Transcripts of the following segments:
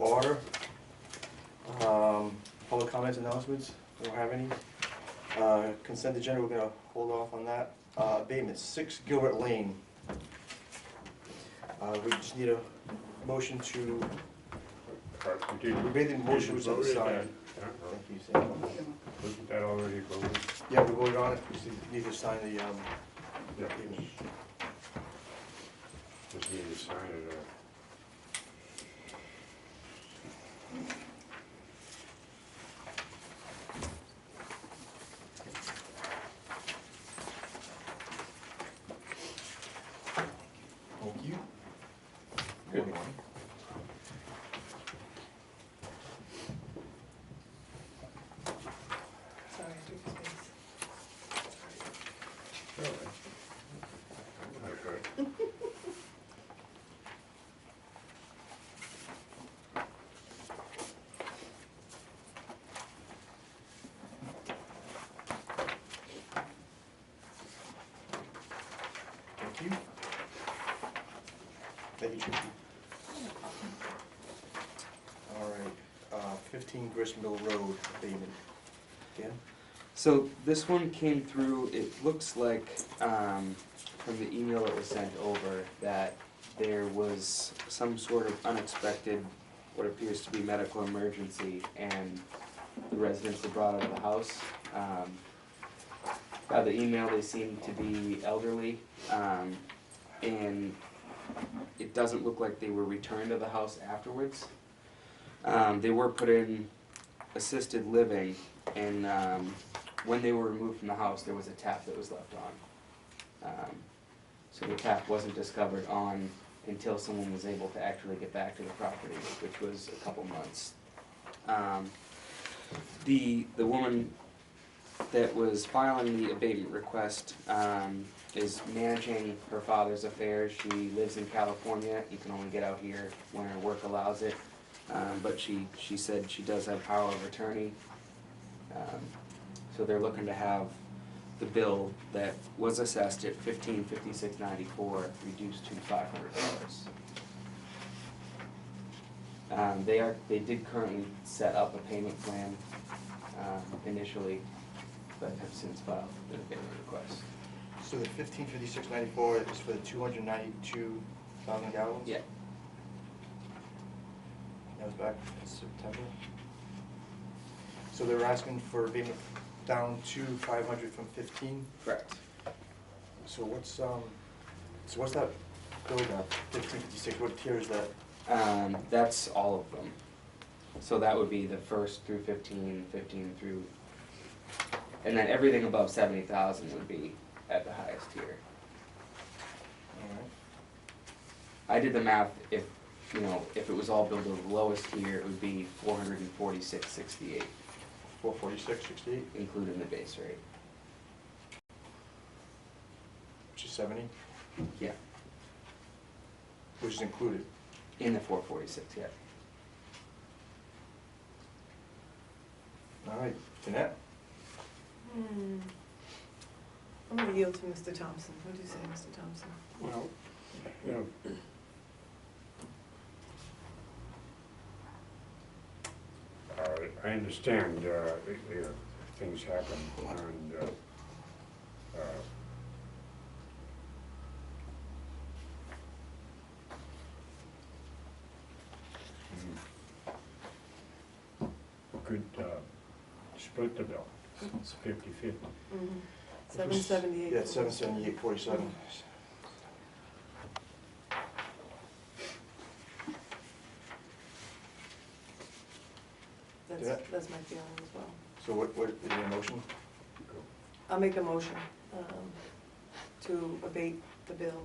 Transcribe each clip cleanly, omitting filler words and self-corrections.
order. Public comments, announcements, we don't have any. Consent agenda, we're gonna hold off on that. Abatement, 6 Gilbert Lane. We just need a motion to, we made the motion to sign. Thank you, Sam. Wasn't that already voted? Yeah, we voted on it, we just need to sign the, Yeah. abatement. Just need to sign it. Thank you. Good. Sorry, I took your space. Okay. Thank you. Thank you, Chief. All right, 15 Grist Mill Road abatement. Dan? So this one came through, it looks like, from the email that was sent over, that there was some sort of unexpected, what appears to be medical emergency, and the residents were brought out of the house. By the email, they seem to be elderly, and it doesn't look like they were returned to the house afterwards. They were put in assisted living, and when they were removed from the house, there was a tap that was left on. So the tap wasn't discovered on until someone was able to actually get back to the property, which was a couple months. The woman that was filing the abatement request is managing her father's affairs. She lives in California. You can only get out here when her work allows it. But she said she does have power of attorney. So they're looking to have the bill that was assessed at $1556.94 reduced to $500. They did currently set up a payment plan initially, but have since filed an abatement request. So the 1556.94 is for the 292,000 gallons? Yeah. That was back in September. So they're asking for abatement down to 500 from 15? Correct. So what's that bill now, 1556, what tier is that? That's all of them. So that would be the first through 15, 15 through, and then everything above 70,000 would be at the highest tier. Alright. I did the math, if it was all billed to the lowest tier, it would be $446.68, 446.68, including the base rate. which is 70, Yeah, which is included. in the 446, yeah. Alright, Jeanette? I'm gonna yield to Mr. Thompson. What do you say, Mr. Thompson? Well, you know, I understand, things happen, and, could split the bill, it's 50-50. 778. Yeah, it's 778.47. That's my feeling as well. So what is your motion? I'll make a motion to abate the bill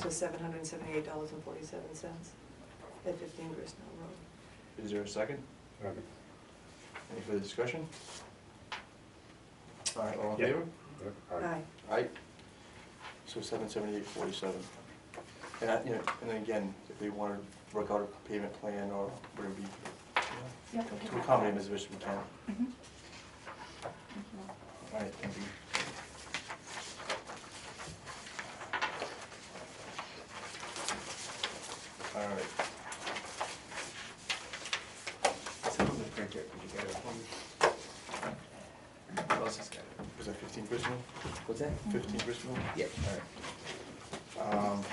to $778.47 at 15 Grist Mill Road. Is there a second? Okay. Any further discussion? Alright, all in Yeah. favor? Aye. Aye. So 778.47. And and then again, if they want to work out a payment plan or whatever, to accommodate as best we can. Alright, thank you. Alright. Gristmill? What's that? 15 Gristmill? Yeah. All right.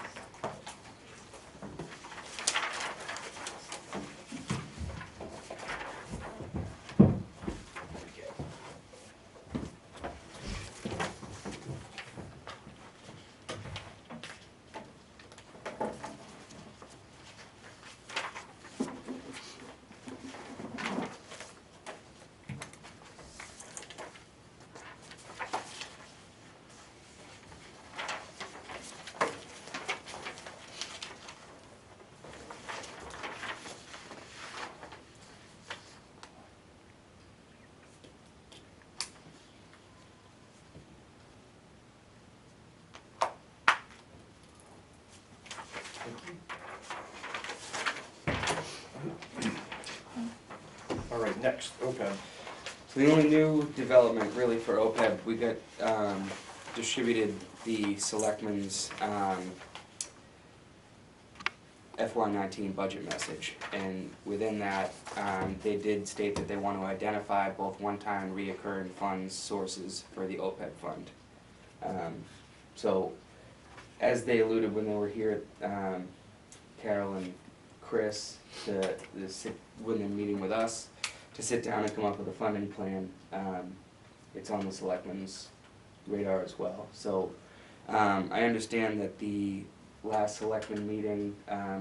All right, next, OPEB. So the only new development really for OPEB, we got distributed the selectmen's FY19 budget message, and within that, they did state that they want to identify both one-time and reoccurring funds sources for the OPEB fund. So, as they alluded when they were here, Carol and Chris, when they're meeting with us, to sit down and come up with a funding plan. It's on the selectmen's radar as well. So I understand that the last selectmen meeting,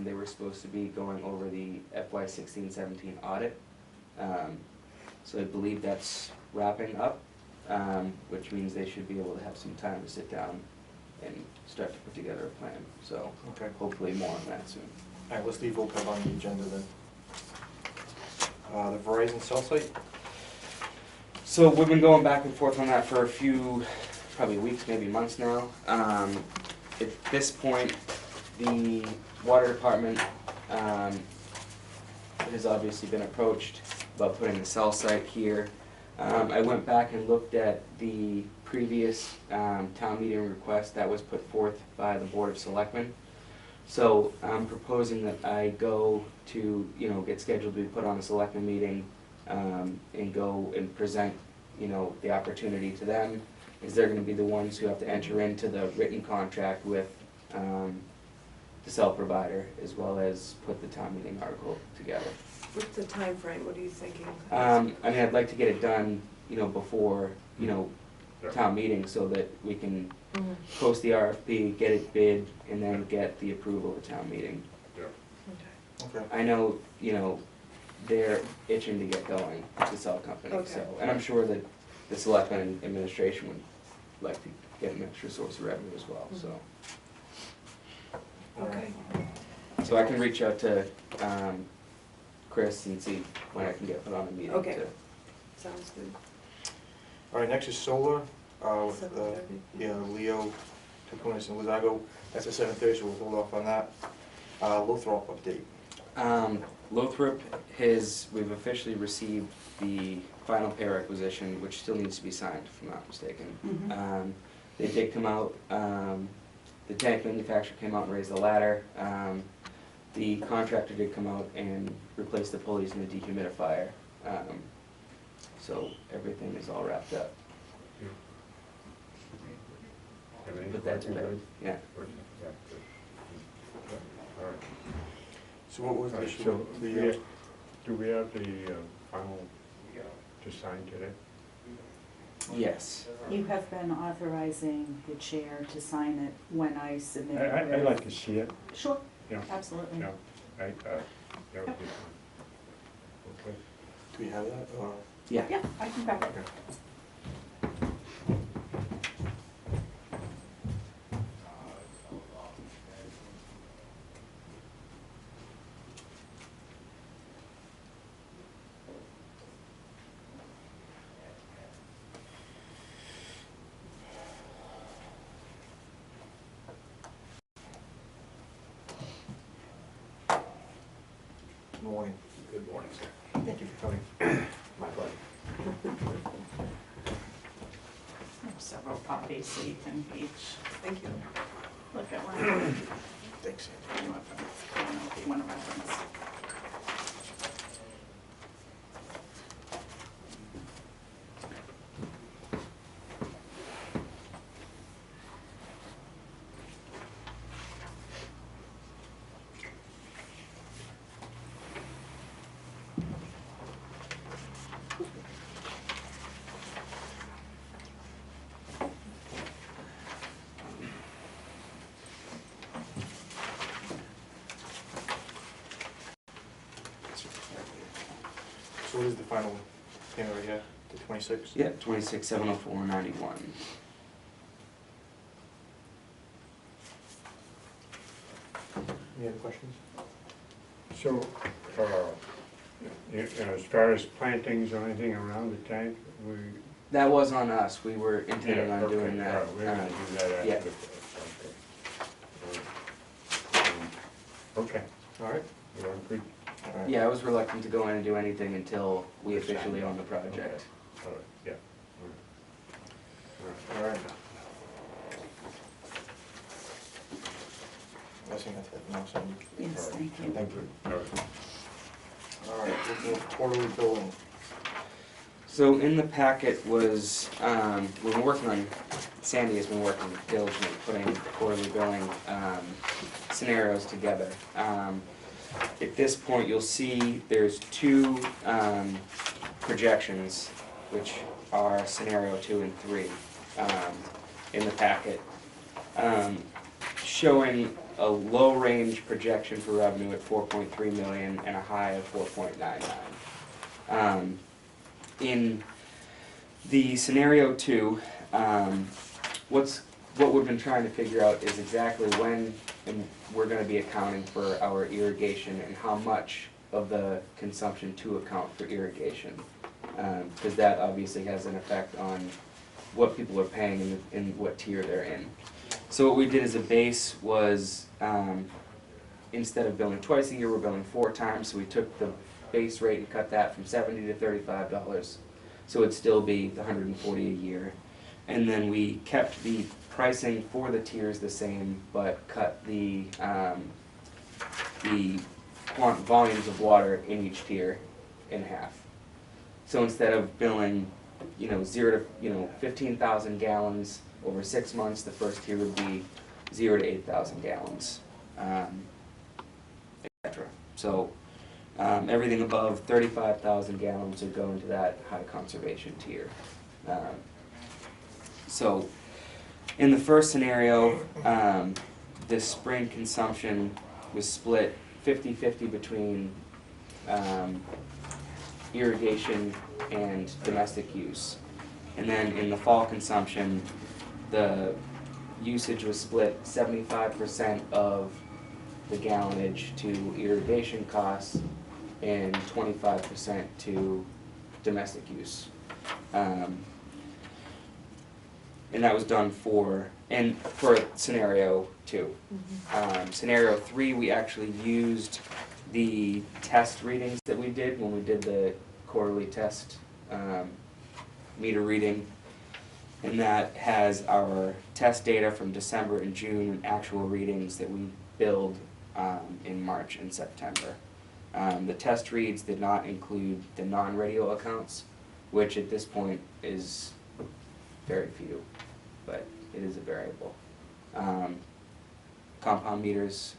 they were supposed to be going over the FY16-17 audit. So I believe that's wrapping up, which means they should be able to have some time to sit down and start to put together a plan. So Okay. hopefully more on that soon. All right, let's leave OPEB on the agenda then. The Verizon cell site? So we've been going back and forth on that for a few, probably weeks, maybe months now. At this point, the water department has obviously been approached about putting the cell site here. I went back and looked at the previous town meeting request that was put forth by the Board of Selectmen. So I'm proposing that I go to, get scheduled to be put on a selectmen meeting and go and present, the opportunity to them, is they're gonna be the ones who have to enter into the written contract with the cell provider, as well as put the town meeting article together. What's the time frame? What are you thinking? I'd like to get it done, before, town meeting, so that we can Mhm. post the RFP, get it bid, and then get the approval at town meeting. Yeah. Okay. Okay. I know, they're itching to get going, the cell company, Okay. so, and I'm sure that the selectmen and administration would like to get an extra source of revenue as well, so. Okay. So I can reach out to, Chris and see when I can get put on a meeting Okay. to. Sounds good. All right, next is solar, with 7:30. Leo, Taconis, and Lizago. That's at 7:30, so we'll hold off on that. Lothrop update. Lothrop we've officially received the final pay requisition, which still needs to be signed, if I'm not mistaken. They did come out, the tank manufacturer came out and raised the ladder. The contractor did come out and replace the pulleys in the dehumidifier. So everything is all wrapped up. Everything's But that's working better, good? yeah. Working, yeah, good. All right. So what was All the right, issue? so with we the, have- do we have the final to sign today? Yes. You have been authorizing the chair to sign it when I submit it. I'd like to see it, Sure, yeah, absolutely. yeah, that would be fine. Okay. do we have that, or? Yeah. Yeah, I can grab it. Okay. Good morning. Good morning, sir. Thank you for coming. My pleasure. There are several copies so you can each Thank you. look at one. Thanks, I don't know if you want to reference. So what is the final payment right here, the 26? Yeah, 26,704.91. Any other questions? So, as far as plantings or anything around the tank, we. That was on us, we were intending Yeah, on okay, doing that. We're gonna do that after yeah. the fact, okay. All right. We're on good. All right. Yeah, I was reluctant to go in and do anything until we officially own the project. All right, yeah. All right. I think that's it. No, so Yes, thank you. thank you. All right. All right, looking at quarterly billing. So in the packet was, we've been working on, Sandy has been working diligently, putting quarterly billing scenarios together. At this point, you'll see there's two projections, which are scenario 2 and 3 in the packet, showing a low range projection for revenue at 4.3 million and a high of 4.99. In the scenario 2, what we've been trying to figure out is exactly when we're going to be accounting for our irrigation and how much of the consumption to account for irrigation, because that obviously has an effect on what people are paying and what tier they're in. So what we did as a base was, instead of billing twice a year, we're billing 4 times, so we took the base rate and cut that from $70 to $35, so it'd still be the $140 a year. And then we kept the pricing for the tiers the same, but cut the volumes of water in each tier in half. So instead of billing, 0 to 15,000 gallons over 6 months, the first tier would be 0 to 8,000 gallons, etc. So everything above 35,000 gallons would go into that high conservation tier. So in the first scenario, the spring consumption was split 50-50 between irrigation and domestic use. And then in the fall consumption, the usage was split 75% of the gallonage to irrigation costs and 25% to domestic use. And that was done for scenario 2. Scenario 3, we actually used the test readings that we did when we did the quarterly test meter reading, and that has our test data from December and June and actual readings that we billed in March and September. The test reads did not include the non-radio accounts, which at this point is very few, but it is a variable. Compound meters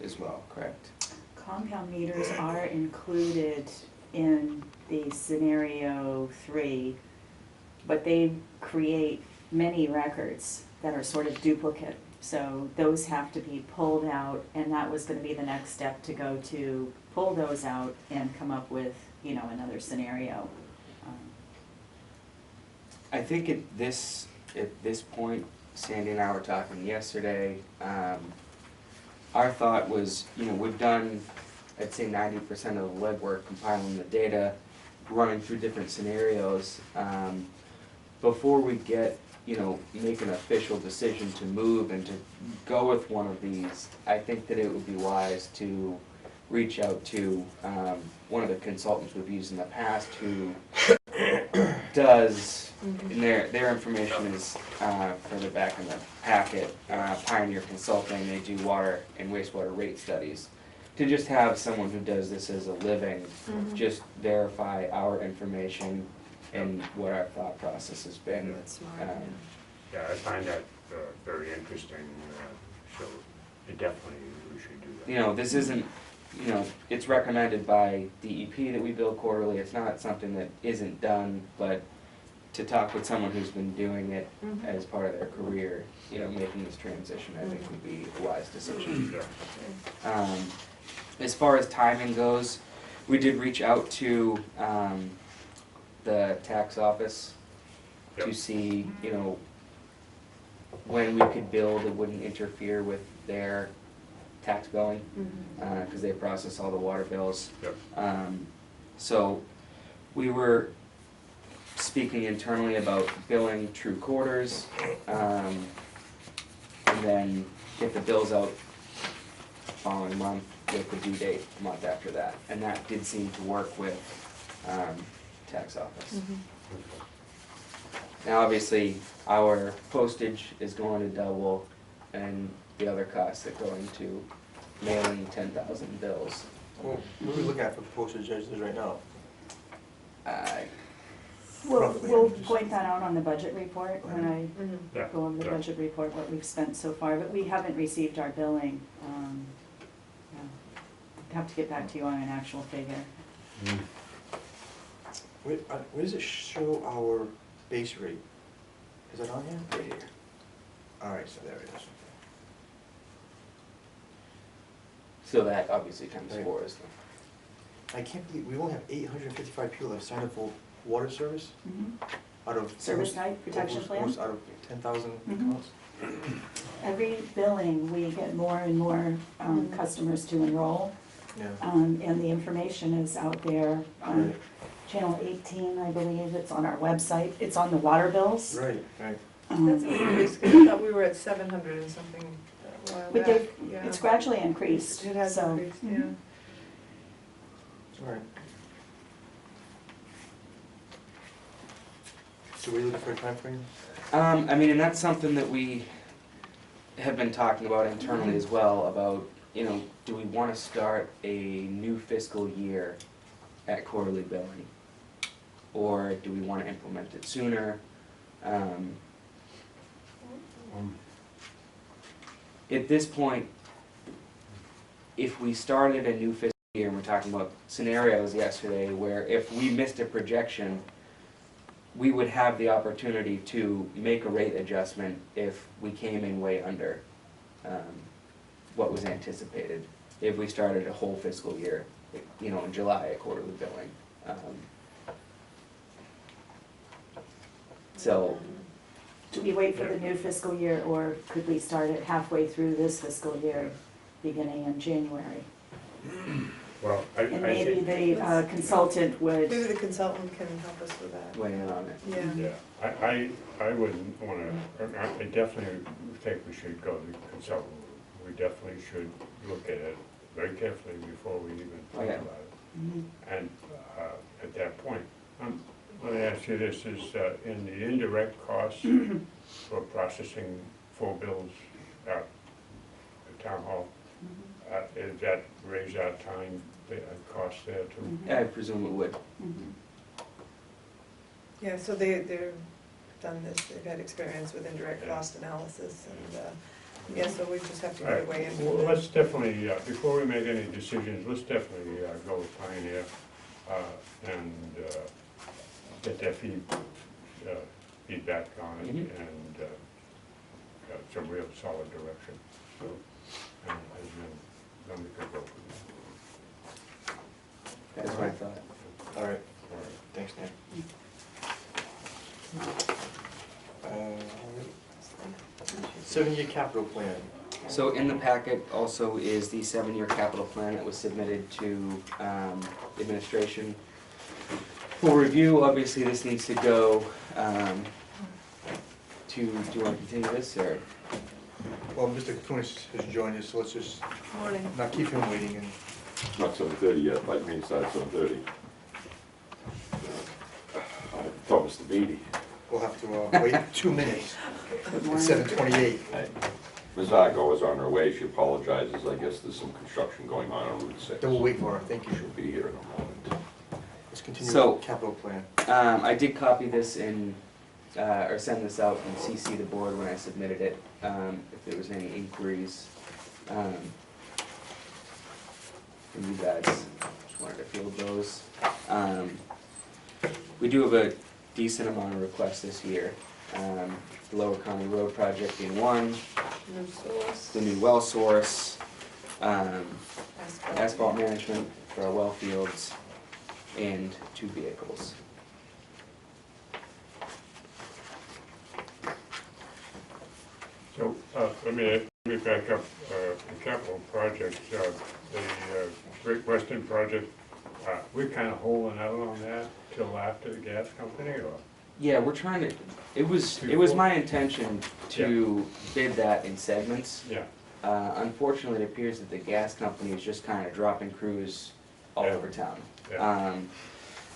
as well, correct? Compound meters are included in the scenario 3, but they create many records that are sort of duplicate. So those have to be pulled out, and that was going to be the next step, to go to pull those out and come up with, another scenario. I think at this point, Sandy and I were talking yesterday, our thought was, we've done, I'd say 90% of the legwork compiling the data, running through different scenarios. Before we make an official decision to move and to go with one of these, I think that it would be wise to reach out to one of the consultants we've used in the past who does, and their information is further back in the packet, Pioneer Consulting. They do water and wastewater rate studies. To just have someone who does this as a living, just verify our information and what our thought process has been. That's smart, Yeah, I find that very interesting, so definitely we should do that. This isn't, it's recommended by DEP that we bill quarterly. It's not something that isn't done, but to talk with someone who's been doing it as part of their career, making this transition, I think would be a wise decision. Yeah. As far as timing goes, We did reach out to the tax office to Yep. see, you know, when we could bill that wouldn't interfere with their tax billing, because they process all the water bills. Yep. So we were speaking internally about billing true quarters, and then get the bills out following month with the due date a month after that. And that did seem to work with tax office. Now, obviously, our postage is going to double, and the other costs that go into mailing 10,000 bills. Well, what are we looking at for postage as is right now? We'll, Roughly, we'll I'm just- point that out on the budget report when I Yeah. go over the Yeah. budget report, what we've spent so far, but we haven't received our billing. Yeah. Have to get back to you on an actual figure. Where does it show our base rate? Is that on here? Right here. All right, so there it is. So that obviously times Right. 4 is I can't believe, we only have 855 people that have signed up for water service out of. Service type protection plan? Almost out of 10,000 Mhm. accounts. Every billing, we get more and more customers to enroll, Yeah. and the information is out there on Right. channel 18, I believe, it's on our website, it's on the water bills. Right, right. That's an increase, 'cause I thought we were at 700 and something a while But back. they've, Yeah. it's gradually increased, It has so. increased, yeah. Mhm. All right. So we looking for a timeframe? I mean, and that's something that we have been talking about internally as well, about, you know, do we want to start a new fiscal year at quarterly billing? Or do we want to implement it sooner? At this point, if we started a new fiscal year, and we're talking about scenarios yesterday where if we missed a projection, we would have the opportunity to make a rate adjustment if we came in way under what was anticipated. If we started a whole fiscal year, you know, in July, at quarterly billing. So, Do we wait for the new fiscal year, or could we start it halfway through this fiscal year, beginning in January? Well, And maybe the consultant Maybe would, the consultant can help us with that. weigh in on it. Yeah. Yeah, I wouldn't wanna, I definitely think we should go to the consultant. We definitely should look at it very carefully before we even Oh, think yeah. about it. Mhm. And at that point, let me ask you this, is in the indirect costs for processing full bills at the town hall, is that raise our time, cost there too? Yeah, I presume it would. Mhm. Yeah, so they've done this, they've had experience with indirect cost analysis, and, yeah, so we just have to All get right, away in. well, let's definitely, before we make any decisions, let's definitely go with Pioneer and get their feedback on it Mhm. and some real solid direction. And then we could go from That's my thought. All right, there. thanks, Nick. Seven-year capital plan. So in the packet also is the 7-year capital plan that was submitted to administration for review. Obviously, this needs to go do you want to continue this, or? Well, Mr. Kunis has joined us, so let's just Morning. not keep him waiting and. Not 7:30 yet, like me inside 7:30. Thomas the Beatty. We'll have to wait 2 minutes. Good It's morning. 7:28. Ms. Argo is on her way, she apologizes, I guess there's some construction going on Route 6. Then we'll wait for her, thank you. She'll be here in a moment. Let's continue So- with the capital plan. I did copy this in, or send this out and CC the board when I submitted it, if there was any inquiries from you guys. Just wanted to field those. We do have a decent amount of requests this year. The Lower County Road project being one, New source. the new well source, asphalt management, for our well fields and 2 vehicles. So, let me back up, the capital projects, the Great Western project, we're kind of holding out on that till after the gas company, or? Yeah, we're trying to, it was my intention to bid that in segments. Yeah, Unfortunately, it appears that the gas company is just kind of dropping crews all Yeah. over town. Yeah.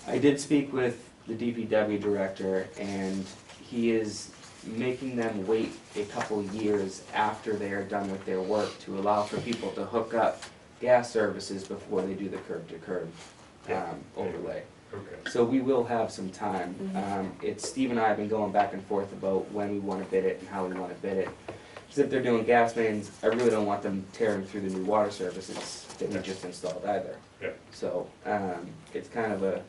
I did speak with the DPW director, and he is making them wait a couple years after they are done with their work to allow for people to hook up gas services before they do the curb-to-curb Yeah. overlay. okay, So we will have some time. It's, Steve and I have been going back and forth about when we want to bid it and how we want to bid it. Because if they're doing gas mains, I really don't want them tearing through the new water services that we Yeah. just installed either. yeah, So, it's kind of a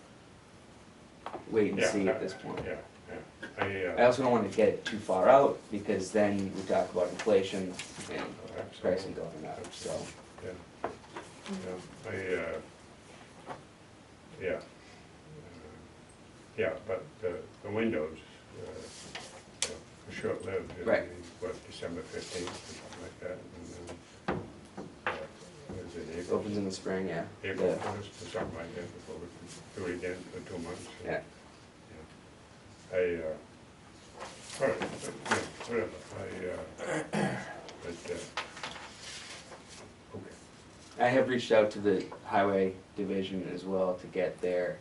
wait and Yeah, see at this point. yeah, yeah. I also don't want to get it too far out, because then we talk about inflation and pricing going up, so. Yeah, yeah, yeah, but the windows, are short-lived. It'll Right. be, what, December 15th, or something like that, and then, what is it, April? Opens in the spring, yeah. April The- 1st, or something like that, before we can do it again for 2 months. Yeah. All right, yeah, whatever, but, okay. I have reached out to the highway division as well to get their,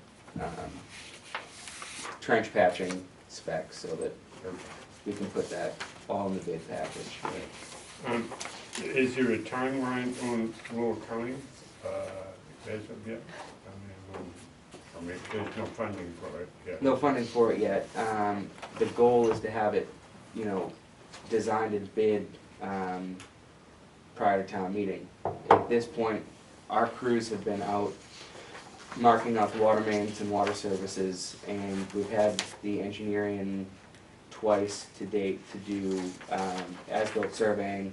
trench patching specs, so that Okay. we can put that all in the bid package. Is there a timeline on Lowell County, as of yet? I mean, there's no funding for it yet. No funding for it yet. The goal is to have it, you know, designed and bid, prior to town meeting. At this point, our crews have been out marking out the water mains and water services, and we've had the engineering twice to date to do, as-built surveying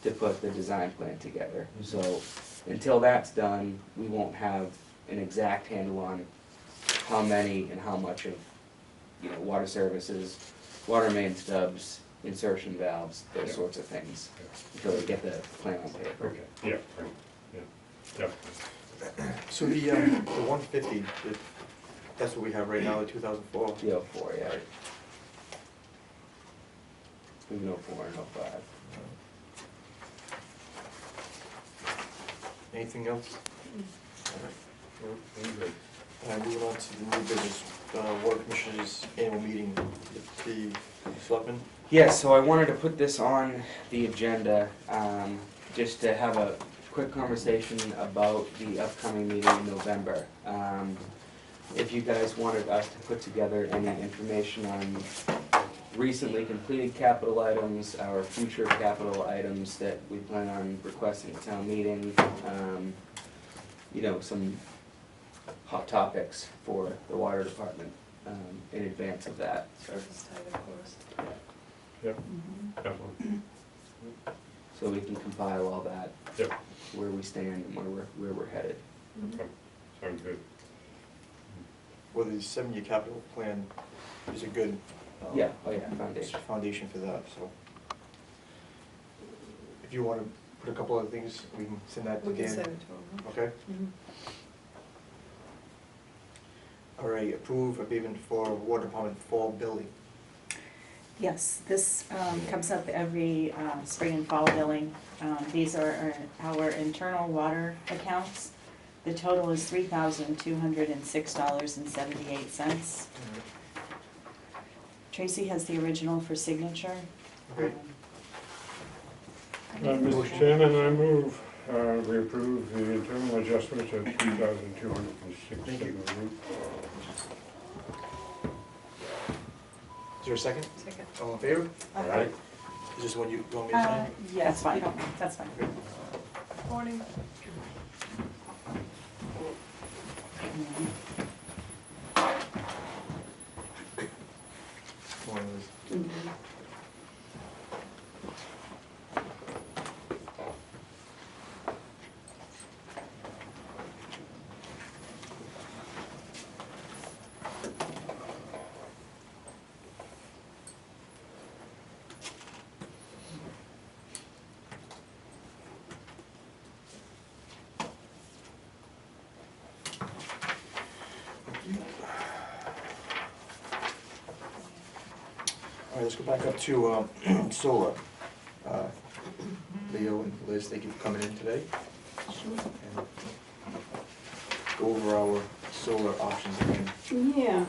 to put the design plan together. So, until that's done, we won't have an exact handle on how many and how much of, you know, water services, water main stubs, insertion valves, those Yeah. sorts of things, Yeah. until we get the plan on paper. Okay, yeah, right, yeah, yeah. So the 150, that's what we have right now, the 2004. The 04, yeah. We can 04 and 05. Anything else? Well, I'm good. Moving on to the new business, Water Commissioners Annual Meeting, the selectmen. Yeah, so I wanted to put this on the agenda, just to have a quick conversation about the upcoming meeting in November. If you guys wanted us to put together any information on recently completed capital items, our future capital items that we plan on requesting at town meeting, you know, some hot topics for the water department, in advance of that. Service type, of course. Yep, Mhm. definitely, So we can compile all that, yep, where we stand and where we're headed. sounds good. Well, the 7-year capital plan is a good Yeah, oh yeah, foundation. foundation for that, so. If you want to put a couple other things, we can send that to We can Dan. send it to them. Okay? All right, approve abatement for Water Department fall billing. Yes, this comes up every spring and fall billing. These are our internal water accounts. The total is $3,206.78. Tracy has the original for signature. Okay. Mr. Chairman, I move, we approve the internal adjustments of $3,206. Thank you. Is there a second? Second. All in favor? All right. Is this one you want me to sign? Yeah, that's fine, that's fine. Morning. One of those. Mhm. let's go back up to solar. Leo and Liz, thank you for coming in today. And go over our solar options again. Yeah,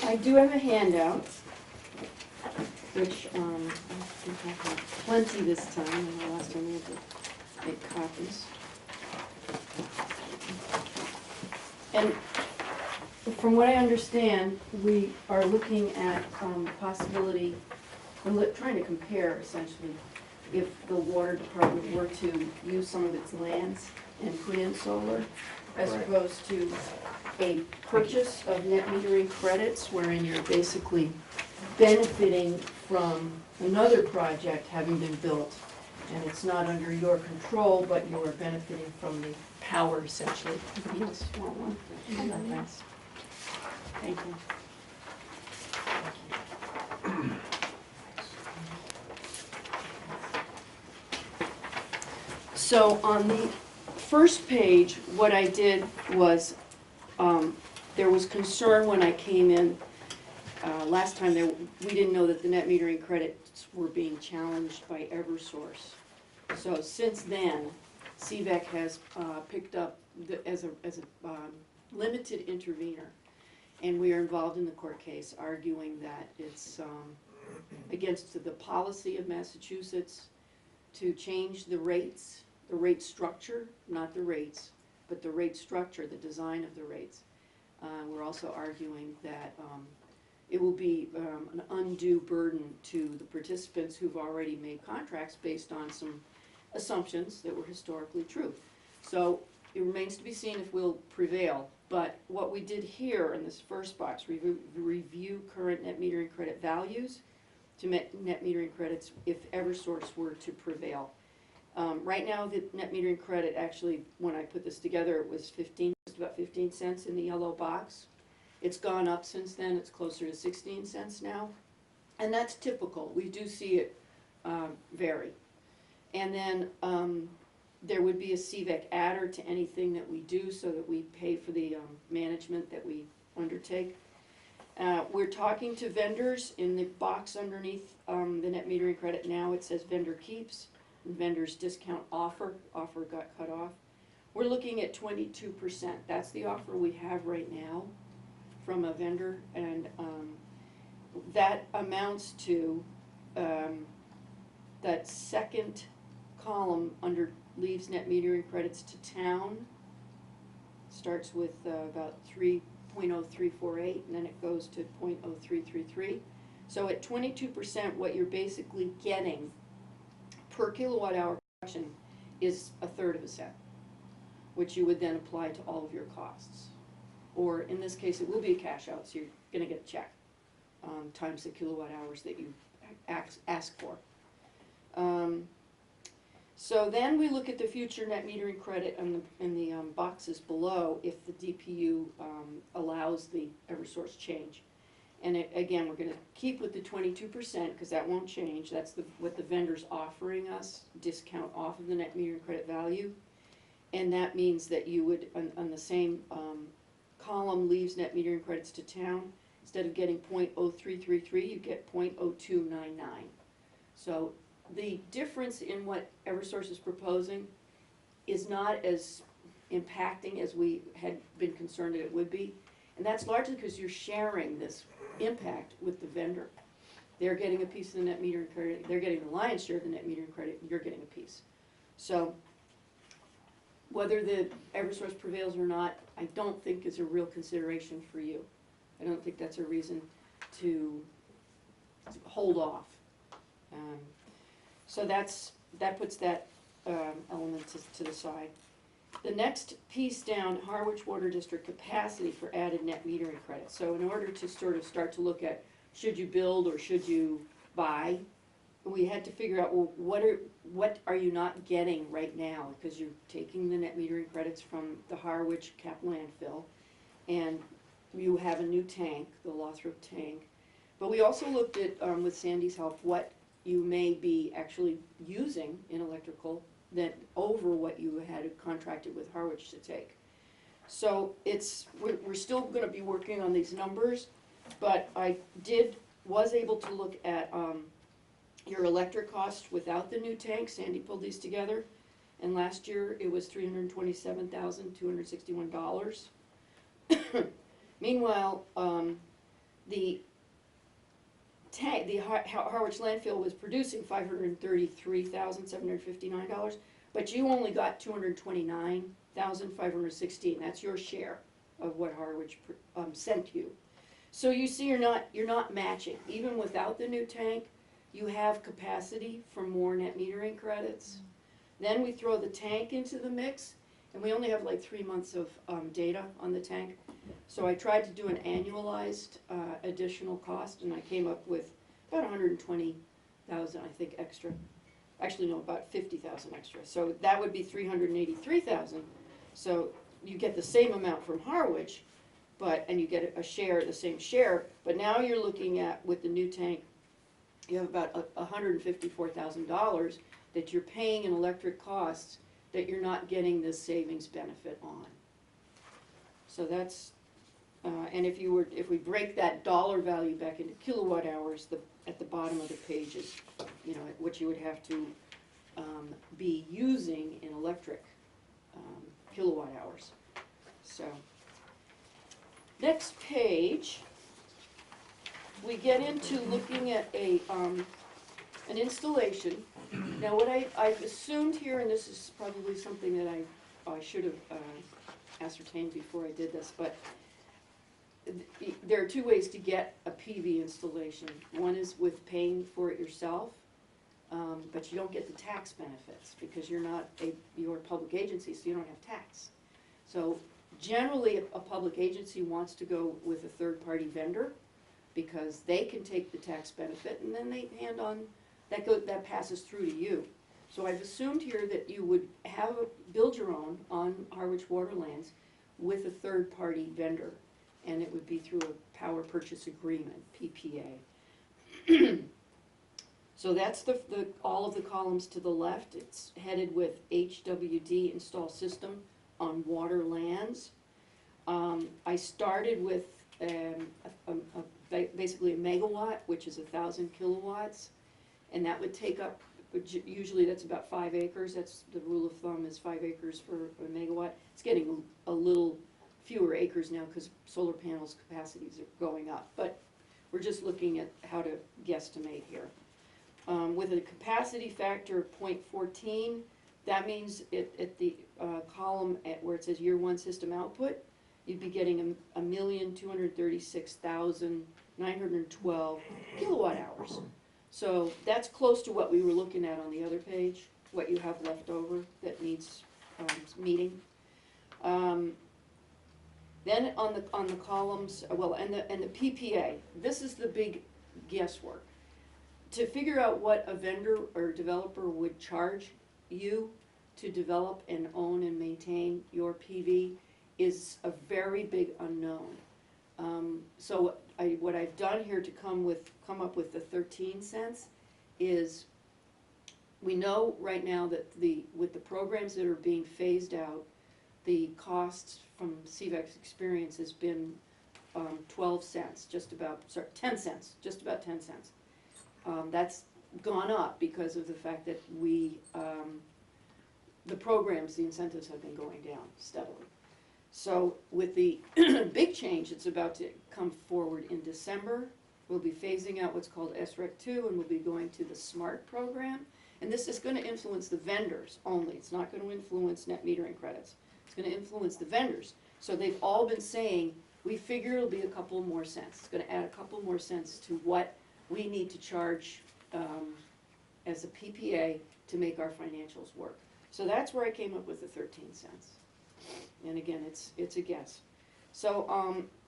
I do have a handout, which I think I have plenty this time, and the last time I had to make copies. And from what I understand, we are looking at possibility, we're trying to compare essentially, if the water department were to use some of its lands and put in solar, as Right. opposed to a purchase of net metering credits, wherein you're basically benefiting from another project having been built, and it's not under your control, but you are benefiting from the power essentially. Anybody else want one? Thanks. Thank you. So on the first page, what I did was, there was concern when I came in, last time, we didn't know that the net metering credits were being challenged by Eversource. So since then, CVEC has picked up as a limited intervener, and we are involved in the court case arguing that it's against the policy of Massachusetts to change the rates, the rate structure, not the rates, but the rate structure, the design of the rates. We're also arguing that it will be an undue burden to the participants who've already made contracts based on some assumptions that were historically true. So it remains to be seen if we'll prevail. But what we did here in this first box, review current net metering credit values to net metering credits if Eversource were to prevail. Right now, the net metering credit, actually, when I put this together, it was just about 15 cents in the yellow box. It's gone up since then. It's closer to 16 cents now. And that's typical. We do see it vary. And then there would be a CVEC adder to anything that we do so that we pay for the management that we undertake. We're talking to vendors. In the box underneath the net metering credit now, it says vendor keeps. Vendors discount offer got cut off. We're looking at 22%. That's the offer we have right now from a vendor, and that amounts to that second column under leaves net metering credits to town. Starts with about 3.0348, and then it goes to 0.0333. So at 22%, what you're basically getting per kilowatt hour production is 1/3 of a cent, which you would then apply to all of your costs. Or in this case, it will be a cash out, so you're gonna get a check times the kilowatt hours that you ask for. So then we look at the future net metering credit in the boxes below if the DPU allows the Eversource change. And again, we're gonna keep with the 22% because that won't change. That's what the vendor's offering us, discount off of the net metering credit value. And that means that you would, on the same column, leaves net metering credits to town, instead of getting 0.0333, you get 0.0299. So the difference in what Eversource is proposing is not as impacting as we had been concerned that it would be. And that's largely because you're sharing this impact with the vendor. They're getting a piece of the net metering credit, they're getting the lion's share of the net metering credit, and you're getting a piece. So whether the Eversource prevails or not, I don't think is a real consideration for you. I don't think that's a reason to hold off. So that puts that element to the side. The next piece down, Harwich Water District capacity for added net metering credits. So in order to sort of start to look at should you build or should you buy, we had to figure out, well, what are you not getting right now? Because you're taking the net metering credits from the Harwich Cap landfill, and you have a new tank, the Lothrop tank. But we also looked at, with Sandy's help, what you may be actually using in electrical that over what you had contracted with Harwich to take. So we're still going to be working on these numbers, but I did was able to look at, your electric costs without the new tank. Sandy pulled these together, and last year it was $327,261. Meanwhile, the tank, the Harwich landfill was producing $533,759, but you only got $229,516. That's your share of what Harwich sent you. So you see, you're not matching. Even without the new tank, you have capacity for more net metering credits. Then we throw the tank into the mix, and we only have like 3 months of data on the tank. So I tried to do an annualized additional cost, and I came up with about 120,000, I think, extra. Actually, no, about 50,000 extra. So that would be 383,000. So you get the same amount from Harwich, and you get a share, the same share. But now you're looking at, with the new tank, you have about $154,000 that you're paying in electric costs that you're not getting this savings benefit on. So that's, and if we break that dollar value back into kilowatt hours, at the bottom of the page is, what you would have to be using in electric kilowatt hours. So, next page, we get into looking at an installation. Now, what I've assumed here, and this is probably something that I should have ascertained before I did this, but there are two ways to get a PV installation. One is with paying for it yourself, but you don't get the tax benefits because you're a public agency, so you don't have tax. So generally, a public agency wants to go with a third-party vendor because they can take the tax benefit, and then they hand on, that passes through to you. So I've assumed here that you would build your own on Harwich Waterlands with a third-party vendor, and it would be through a power purchase agreement, PPA. So that's all of the columns to the left. It's headed with HWD install system on waterlands. I started with basically a megawatt, which is 1,000 kilowatts, and that would take up, usually that's about 5 acres. That's the rule of thumb, is 5 acres for a megawatt. It's getting a little fewer acres now because solar panels capacities are going up, but we're just looking at how to guesstimate here. With a capacity factor of 0.14, that means at the column where it says year one system output, you'd be getting 1,236,912 kilowatt hours. So that's close to what we were looking at on the other page, what you have left over that needs meeting. Then on the columns, and the PPA, this is the big guesswork. To figure out what a vendor or developer would charge you to develop and own and maintain your PV is a very big unknown. So what I've done here to come up with the 13 cents is, we know right now that with the programs that are being phased out, the costs from CVEX experience has been 12 cents, 10 cents, just about 10 cents. That's gone up because of the fact that the programs, the incentives have been going down steadily. So with the big change that's about to come forward in December, we'll be phasing out what's called SREC 2, and we'll be going to the SMART program. And this is going to influence the vendors only. It's not going to influence net metering credits. It's going to influence the vendors. So they've all been saying, we figure it'll be a couple more cents. It's going to add a couple more cents to what we need to charge as a PPA to make our financials work. So that's where I came up with the 13 cents. And again, it's a guess. So,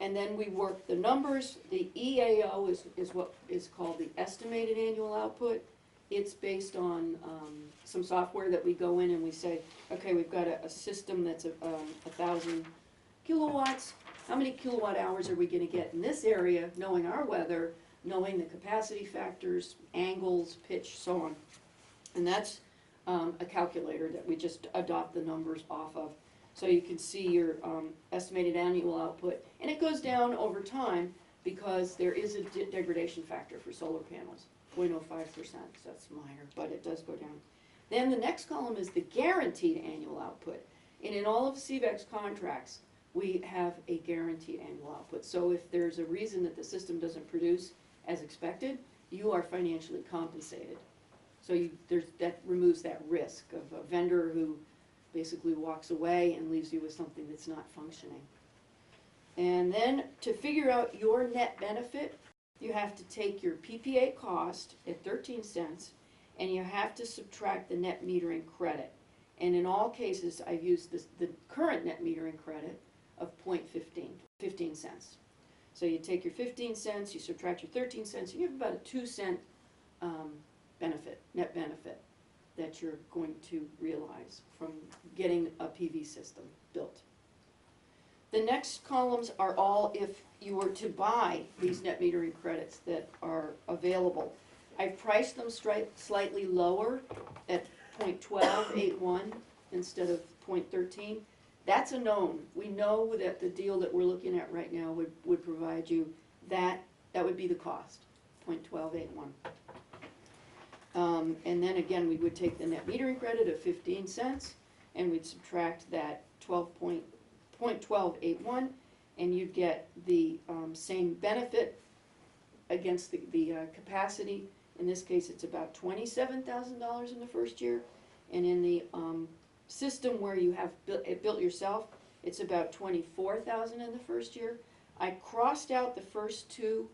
and then we work the numbers. The EAO is what is called the estimated annual output. It's based on some software that we go in and we say, okay, we've got a system that's 1,000 kilowatts. How many kilowatt hours are we going to get in this area, knowing our weather, knowing the capacity factors, angles, pitch, so on. And that's a calculator that we just adopt the numbers off of. So you can see your estimated annual output. And it goes down over time, because there is a degradation factor for solar panels, 0.05%, so that's minor, but it does go down. Then the next column is the guaranteed annual output. And in all of CVEC's contracts, we have a guaranteed annual output. So if there's a reason that the system doesn't produce as expected, you are financially compensated. So that removes that risk of a vendor who basically walks away and leaves you with something that's not functioning. And then to figure out your net benefit, you have to take your PPA cost at 13 cents and you have to subtract the net metering credit. And in all cases, I've used the current net metering credit of 15 cents. So you take your 15 cents, you subtract your 13 cents, and you have about a 2-cent benefit, net benefit, that you're going to realize from getting a PV system built. The next columns are all if you were to buy these net metering credits that are available. I've priced them slightly lower at 0.1281 instead of 0.13. That's a known. We know that the deal that we're looking at right now would provide you that would be the cost, 0.1281. And then again, we would take the net metering credit of 15 cents and we'd subtract that 0.1281 and you'd get the same benefit against the capacity. In this case, it's about $27,000 in the first year. And in the system where you have built yourself, it's about $24,000 in the first year. I crossed out the first two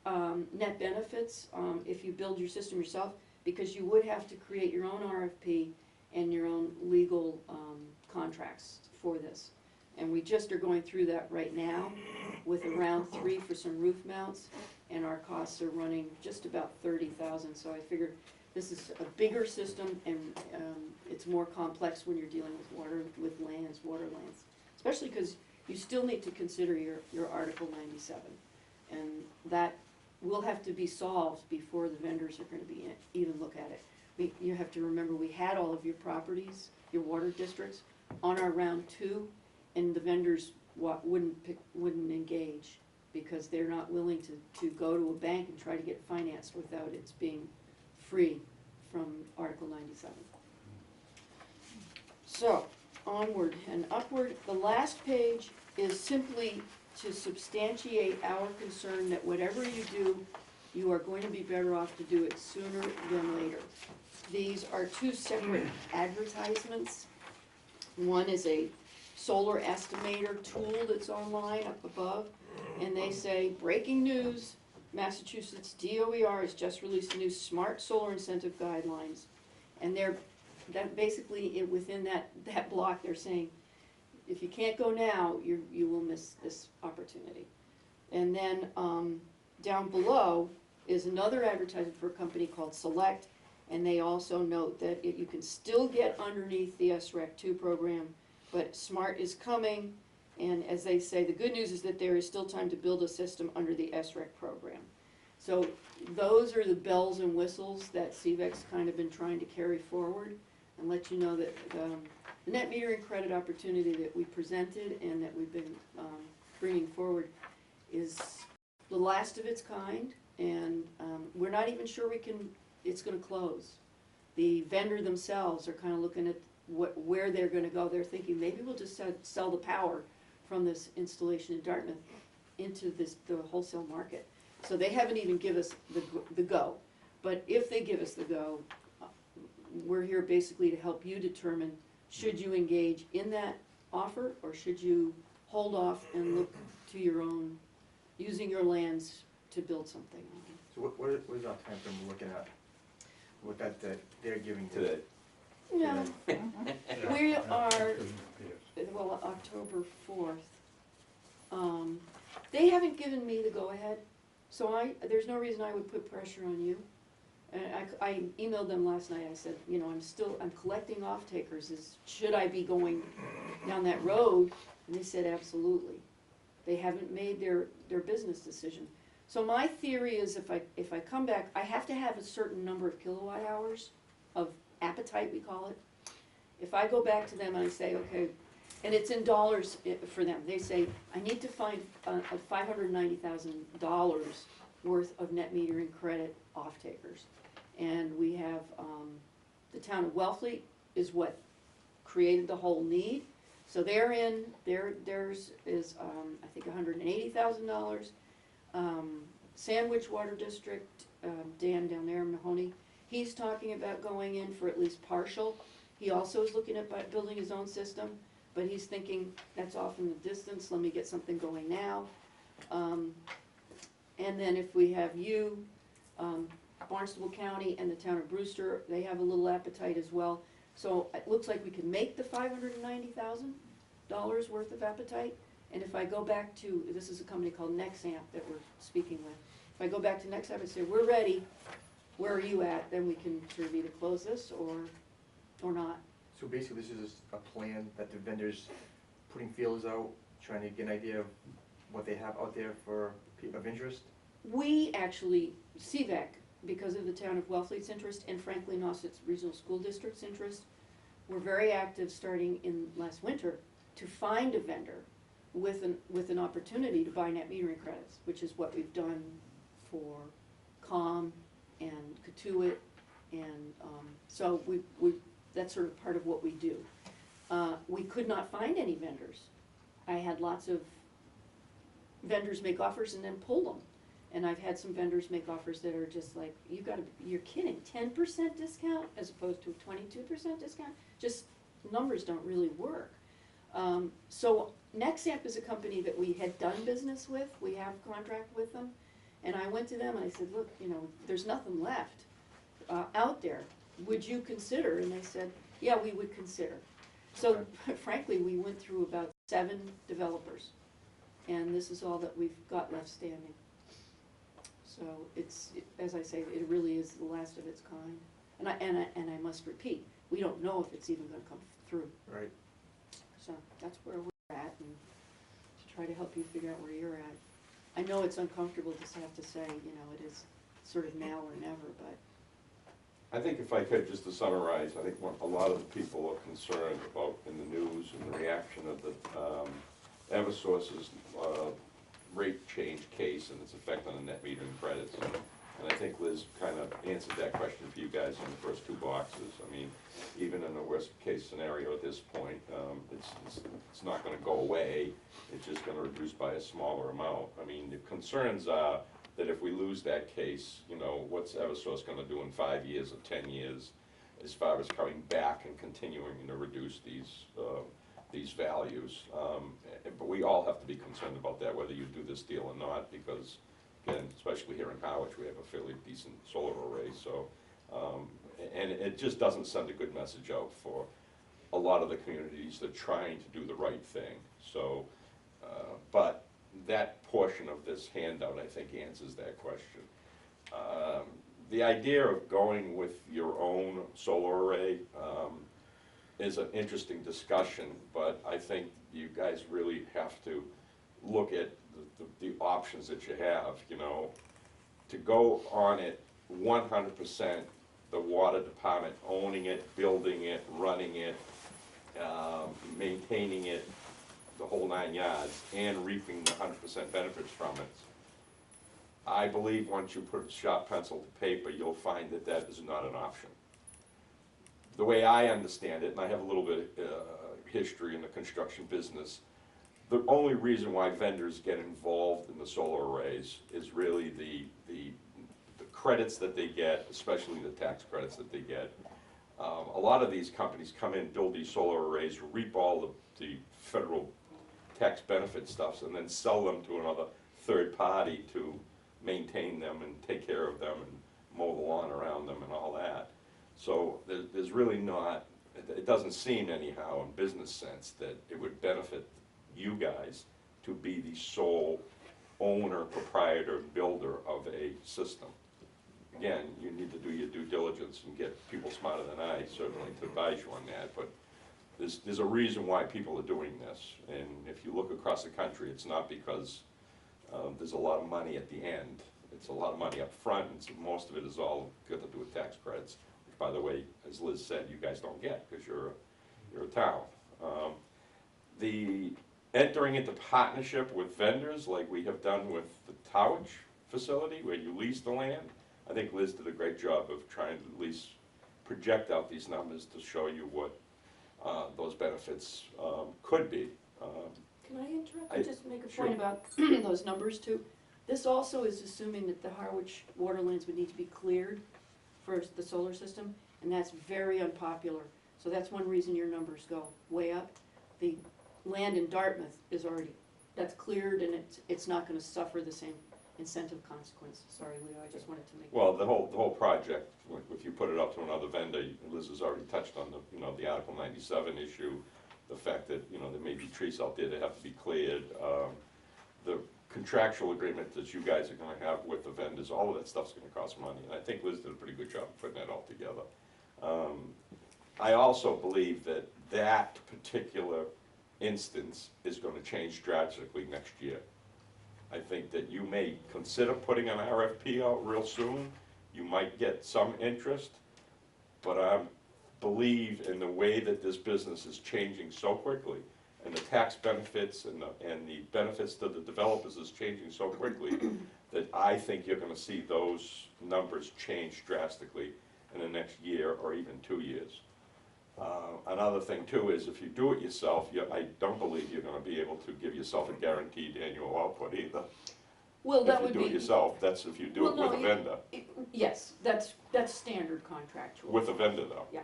net benefits if you build your system yourself, because you would have to create your own RFP and your own legal contracts for this. And we just are going through that right now with a round 3 for some roof mounts, and our costs are running just about $30,000. So I figured this is a bigger system, and it's more complex when you're dealing with water lands, especially because you still need to consider your Article 97, and that will have to be solved before the vendors are going to be even look at it. You have to remember we had all of your properties, your water districts, on our round 2, and the vendors wouldn't engage because they're not willing to go to a bank and try to get financed without it being free from Article 97. So, onward and upward. The last page is simply to substantiate our concern that whatever you do, you are going to be better off to do it sooner than later. These are 2 separate advertisements. One is a solar estimator tool that's online up above, and they say, breaking news, Massachusetts DOER has just released new smart solar incentive guidelines. And that basically within that block they're saying, if you can't go now, you will miss this opportunity. And then down below is another advertisement for a company called Select, and they also note that you can still get underneath the SREC 2 program, but SMART is coming, and as they say, the good news is that there is still time to build a system under the SREC program. So those are the bells and whistles that CVEC's kind of been trying to carry forward and let you know that the net metering credit opportunity that we presented and that we've been bringing forward is the last of its kind, and we're not even sure it's going to close. The vendor themselves are kind of looking at where they're going to go. They're thinking maybe we'll just sell the power from this installation in Dartmouth into the wholesale market. So they haven't even given us the go. But if they give us the go, we're here basically to help you determine, should you engage in that offer or should you hold off and look to your own, using your lands to build something. So what is our time frame we're looking at? With that they're giving Today. No, we are, well, October 4th. They haven't given me the go-ahead, so there's no reason I would put pressure on you. And I emailed them last night. I said, you know, I'm collecting off-takers. Should I be going down that road? And they said, absolutely. They haven't made their business decision. So my theory is if I come back, I have to have a certain number of kilowatt hours of appetite, we call it. If I go back to them and I say, okay, And it's in dollars for them. They say, I need to find $590,000 worth of net metering credit off-takers. And we have, the town of Wellfleet is what created the whole need. So they're in, theirs is, I think, $180,000. Sandwich Water District, Dan down there, Mahoney, he's talking about going in for at least partial. He also is looking at building his own system, but he's thinking, that's off in the distance, let me get something going now. And then if we have you, Barnstable County and the town of Brewster, they have a little appetite as well. So it looks like we can make the $590,000 worth of appetite. And if I go back to, this is a company called Nexamp that we're speaking with. If I go back to Nexamp and say, we're ready, where are you at? Then we can sort of either close this or not. So basically, this is a plan that the vendors putting feelers out, trying to get an idea of what they have out there for of interest? We actually, CVAC, because of the town of Wellfleet's interest and frankly Nauset's Regional School District's interest, were very active starting in last winter to find a vendor with an opportunity to buy net metering credits, which is what we've done for COM and Katuitt, and so we that's sort of part of what we do. We could not find any vendors. I had lots of vendors make offers and then pull them. And I've had some vendors make offers that are just like, you're kidding, 10% discount as opposed to a 22% discount? Just numbers don't really work. So Nexamp is a company that we had done business with. We have contract with them. And I went to them and I said, look, there's nothing left out there. Would you consider? And they said, yeah, we would consider. So frankly, we went through about 7 developers. And this is all that we've got left standing. So as I say, it really is the last of its kind. And I must repeat, we don't know if it's even going to come through. Right. So that's where we're at, and to try to help you figure out where you're at. I know it's uncomfortable to have to say, it is sort of now or never, but. I think if I could, just to summarize, I think what a lot of the people are concerned about in the news and the reaction of the Eversource's rate change case and its effect on the net metering credits. And I think Liz kind of answered that question for you guys in the first 2 boxes. I mean, even in the worst case scenario at this point, it's not going to go away. It's just going to reduce by a smaller amount. I mean, the concerns are that if we lose that case, what's Eversource going to do in 5 years or 10 years as far as coming back and continuing to reduce these values. But we all have to be concerned about that, whether you do this deal or not, because, again, especially here in Harwich, we have a fairly decent solar array. So, and it just doesn't send a good message out for a lot of the communities that are trying to do the right thing. So, but that portion of this handout, I think, answers that question. The idea of going with your own solar array is an interesting discussion, but I think you guys really have to look at the options that you have, to go on it 100%, the water department owning it, building it, running it, maintaining it, the whole 9 yards, and reaping the 100% benefits from it. I believe once you put sharp pencil to paper, you'll find that that is not an option. The way I understand it, and I have a little bit of history in the construction business, the only reason why vendors get involved in the solar arrays is really the credits that they get, especially the tax credits that they get. A lot of these companies come in, build these solar arrays, reap all the federal tax benefit stuff, and then sell them to another third party to maintain them and take care of them and mow the lawn around them and all that. So there's really not, it doesn't seem anyhow in business sense that it would benefit you guys to be the sole owner, proprietor, builder of a system. Again, you need to do your due diligence and get people smarter than I, certainly, to advise you on that, but there's a reason why people are doing this. And if you look across the country, it's not because there's a lot of money at the end. It's a lot of money up front, and so most of it is all got to do with tax credits, which, by the way, as Liz said, you guys don't get because you're a town. the entering into partnership with vendors like we have done with the Harwich facility, where you lease the land, I think Liz did a great job of trying to at least project out these numbers to show you what those benefits could be. Can I interrupt I- and just make a sure. point about those numbers too? This also is assuming that the Harwich waterlands would need to be cleared for the solar system, and that's very unpopular. So that's one reason your numbers go way up. The land in Dartmouth is already, that's cleared, and it's not gonna suffer the same incentive consequence. Sorry, Leo, I just wanted to make. Well, the whole project, if you put it up to another vendor, Liz has already touched on the Article 97 issue, the fact that, there may be trees out there that have to be cleared, the contractual agreement that you guys are gonna have with the vendors, all of that stuff's gonna cost money, and I think Liz did a pretty good job of putting that all together. I also believe that that particular instance is gonna change drastically next year. I think that you may consider putting an RFP out real soon. You might get some interest, but I believe in the way that this business is changing so quickly, and the tax benefits and the benefits to the developers is changing so quickly, that I think you're gonna see those numbers change drastically in the next year or even 2 years. Another thing too is if you do it yourself, I don't believe you're gonna be able to give yourself a guaranteed annual output either. Well, that would If you do it be, yourself, that's if you do it Well, with a no, vendor. yes, that's standard contractual. With a vendor though. Yeah.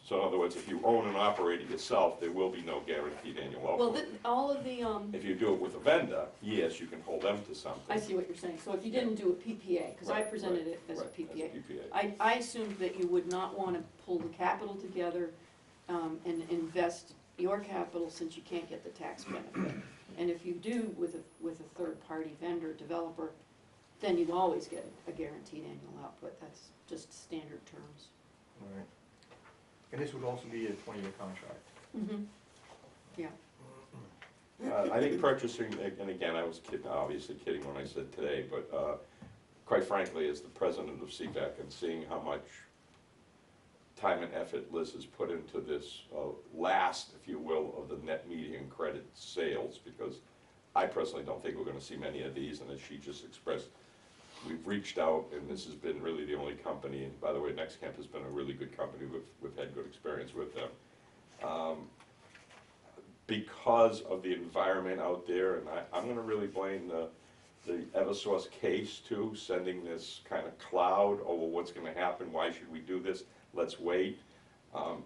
So in other words, if you own and operate it yourself, there will be no guaranteed annual Well, output. all of the, If you do it with a vendor, yes, you can hold them to something. I see what you're saying. So if you didn't do a PPA, because I Right, presented right, it as a right, PPA. PPA. I assumed that you would not want to pull the capital together and invest your capital since you can't get the tax benefit. And if you do with a third-party vendor, developer, then you always get a guaranteed annual output. That's just standard terms. All right. And this would also be a 20-year contract. Mm-hmm. Yeah. I think purchasing, and again, I was kidding, obviously kidding when I said today, but quite frankly, as the president of CVAC and seeing how much time and effort Liz has put into this last, if you will, of the net metering credit sales, because I personally don't think we're gonna see many of these, and as she just expressed, we've reached out, and this has been really the only company, and by the way, NextCamp has been a really good company, we've had good experience with them. Because of the environment out there, and I'm gonna really blame the Eversource case too, sending this kind of cloud over what's gonna happen, why should we do this, let's wait. I'm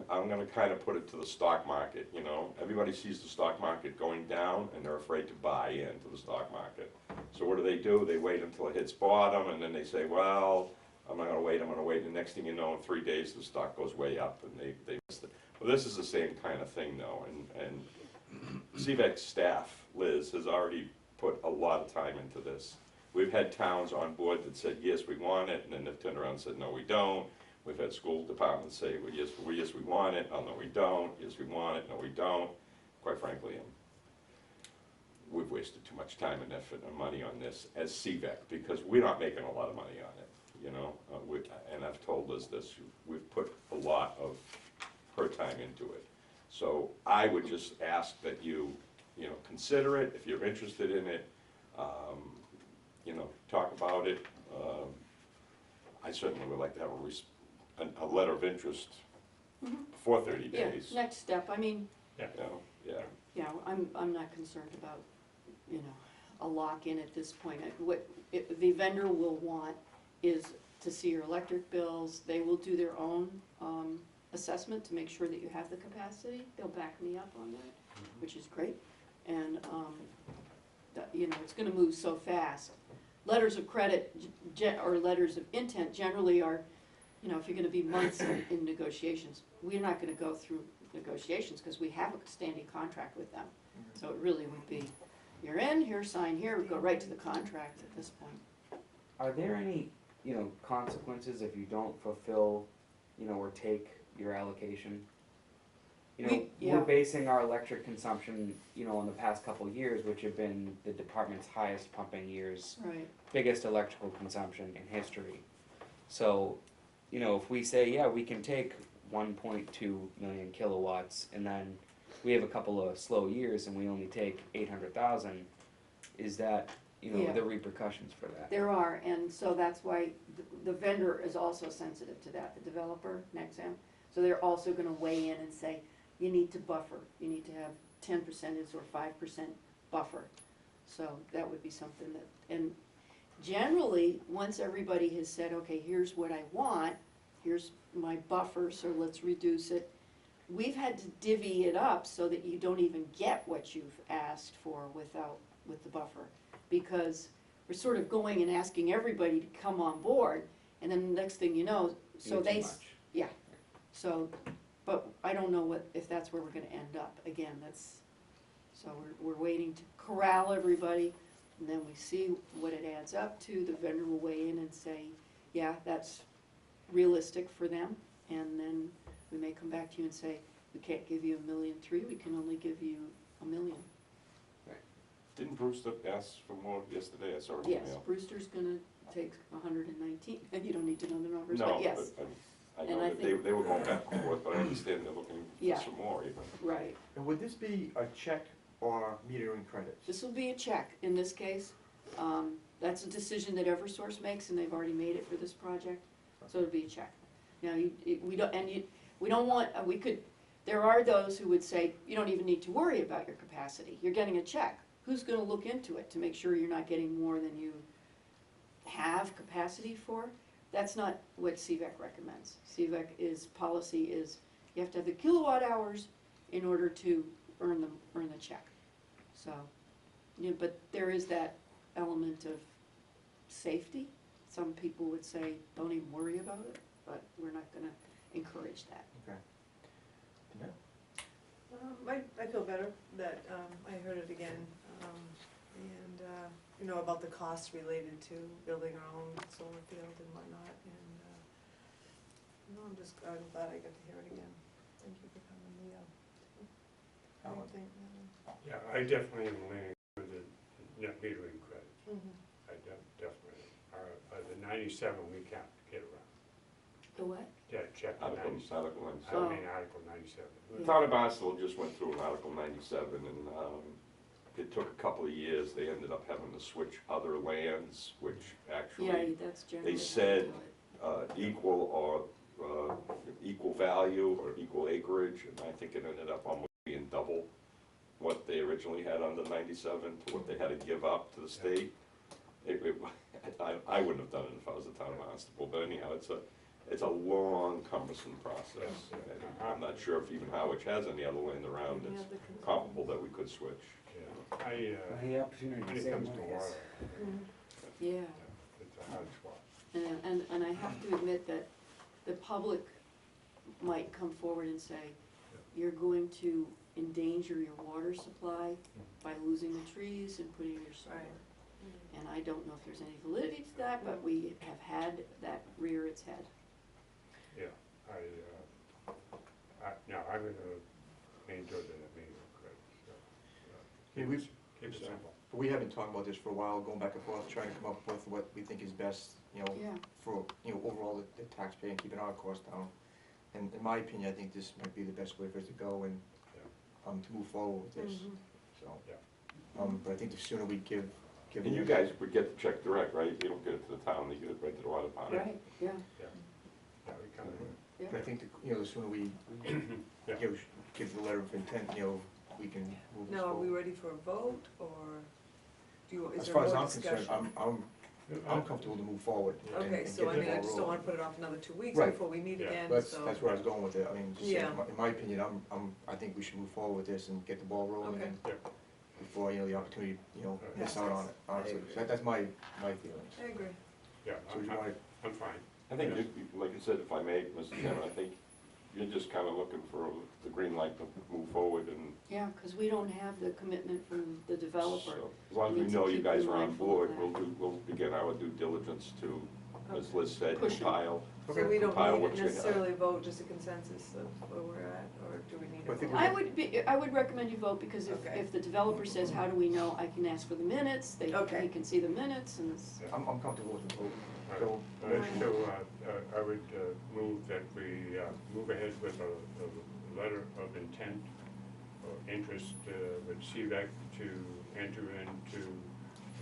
gonna kind of put it to the stock market, everybody sees the stock market going down and they're afraid to buy into the stock market. So what do? They wait until it hits bottom and then they say, well, I'm not gonna wait, I'm gonna wait, and the next thing you know, in 3 days, the stock goes way up and they missed it. Well, this is the same kind of thing though, and CVAC's staff, Liz, has already put a lot of time into this. We've had towns on board that said, yes, we want it, and then they've turned around and said, no, we don't. We've had school departments say, well, yes, we want it, oh, no, we don't, yes, we want it, no, we don't. Quite frankly, we've wasted too much time and effort and money on this as CVAC, because we're not making a lot of money on it, and I've told Liz this, we've put a lot of her time into it. So I would just ask that you consider it, if you're interested in it, talk about it. I certainly would like to have a letter of interest before 30 Yeah, days. next step. I mean, Yeah. I'm not concerned about, a lock-in at this point. What the vendor will want is to see your electric bills. They will do their own assessment to make sure that you have the capacity. They'll back me up on that, which is great. And, it's gonna move so fast. Letters of credit or letters of intent generally are, if you're gonna be months in negotiations, we're not gonna go through negotiations because we have a standing contract with them. So it really would be, you're in, here, sign here, we go right to the contract at this point. Are there any, consequences if you don't fulfill, or take your allocation? We're basing our electric consumption, in the past couple of years, which have been the department's highest pumping years, Right. biggest electrical consumption in history. So, if we say, yeah, we can take 1.2 million kilowatts, and then we have a couple of slow years and we only take 800,000, is that, you know, Yeah. the repercussions for that? There are, and so that's why the vendor is also sensitive to that, the developer, Nexam. So they're also gonna weigh in and say, you need to buffer, you need to have 10% or 5% buffer. So that would be something that, and generally, once everybody has said, okay, here's what I want, here's my buffer, so let's reduce it. We've had to divvy it up so that you don't even get what you've asked for with the buffer. Because we're sort of going and asking everybody to come on board, and then the next thing you know, so Too they, much. yeah. So, but I don't know if that's where we're gonna end up. Again, so we're waiting to corral everybody, and then we see what it adds up to. The vendor will weigh in and say, yeah, that's realistic for them, and then we may come back to you and say, we can't give you 1.3 million, we can only give you 1 million. Didn't Brewster ask for more yesterday? I saw an Yes, email. Brewster's gonna take 119, and you don't need to know the numbers, No, but yes, but I And know I that think- they were going back and forth, but I understand they're looking Yeah. for some more even. right. And would this be a check or metering credits? This will be a check in this case. That's a decision that Eversource makes, and they've already made it for this project, so it'll be a check. Now, we don't want, there are those who would say, you don't even need to worry about your capacity, you're getting a check. Who's gonna look into it to make sure you're not getting more than you have capacity for? That's not what CVEC recommends. Policy is, you have to have the kilowatt hours in order to earn the check. So, but there is that element of safety. Some people would say, don't even worry about it, but we're not gonna encourage that. Okay. Yeah. I feel better that I heard it again, and, about the costs related to building our own solar field and whatnot, and, I'm glad I got to hear it again. Thank you for coming, Leo. Alan. Yeah, I definitely am leaning with the net metering credits. Mhm. I definitely. The 97, we can't get around. The what? Yeah, check the Article 97. Article I 97. mean, Article 97. The town of Barnstable just went through an Article 97, and it took a couple of years. They ended up having to switch other lands, which actually Yeah, that's generally. they how said do it. equal value or equal acreage, and I think it ended up almost being double what they originally had under 97 to what they had to give up to the state. I wouldn't have done it if I was the town of Barnstable, but anyhow, it's a long, cumbersome process. And I'm not sure if even Harwich has any other land around We that's have the consent. comparable that we could switch. Yeah, The opportunity when to it save comes to money. water, Yeah, it's a hard spot. and I have to admit that the public might come forward and say, you're going to endanger your water supply by losing the trees and putting your solar. Right. And I don't know if there's any validity to that, but we have had that rear its head. Yeah, no, I'm gonna lean toward the net metering credits. So, Yeah, we've- keep it simple. But we have been talking about this for a while, going back and forth, trying to come up with what we think is best, Yeah. for, overall the taxpayer and keeping our costs down. And in my opinion, I think this might be the best way for us to go and, to move forward with this, Mhm. so. Yeah. But I think the sooner we give. And you guys would get the check direct, right? You don't get it to the town, you get it right to the water department. Right, yeah, Yeah, we kind of, yeah. But I think, the sooner we yeah. give the letter of intent, we can move this Now, are we forward. ready for a vote, or is As there far as more I'm discussion? concerned, I'm comfortable to move forward. and- Okay, and so get I the mean, I ball just don't rolling. wanna put it off another 2 weeks Right. before we meet Yeah. again, That's, so. that's where I was going with it, I mean, just saying, Yeah. in my opinion, I think we should move forward with this and get the ball rolling Okay. and Yeah. before, the opportunity, miss out on it, honestly. agree. So that's my feelings. I agree. Yeah, So you want I'm fine. I think, like you said, if I may, Mr. Chairman, I think you're just kind of looking for the green light to move forward, and Yeah, because we don't have the commitment from the developer. so, as long as We we need to know you keep guys you are on mindful of board, that. we'll begin our due diligence to, as Okay. Liz said, Push 'em. compile. So we don't Compile need what you have. necessarily a vote, just a consensus of where we're at, or do we need I a think vote? I would recommend you vote, because Okay. if the developer says, how do we know, I can ask for the minutes, Okay. he can see the minutes, and it's, I'm comfortable with the vote. All So, right. So, I would move that we move ahead with a letter of intent interest with CVAC to enter into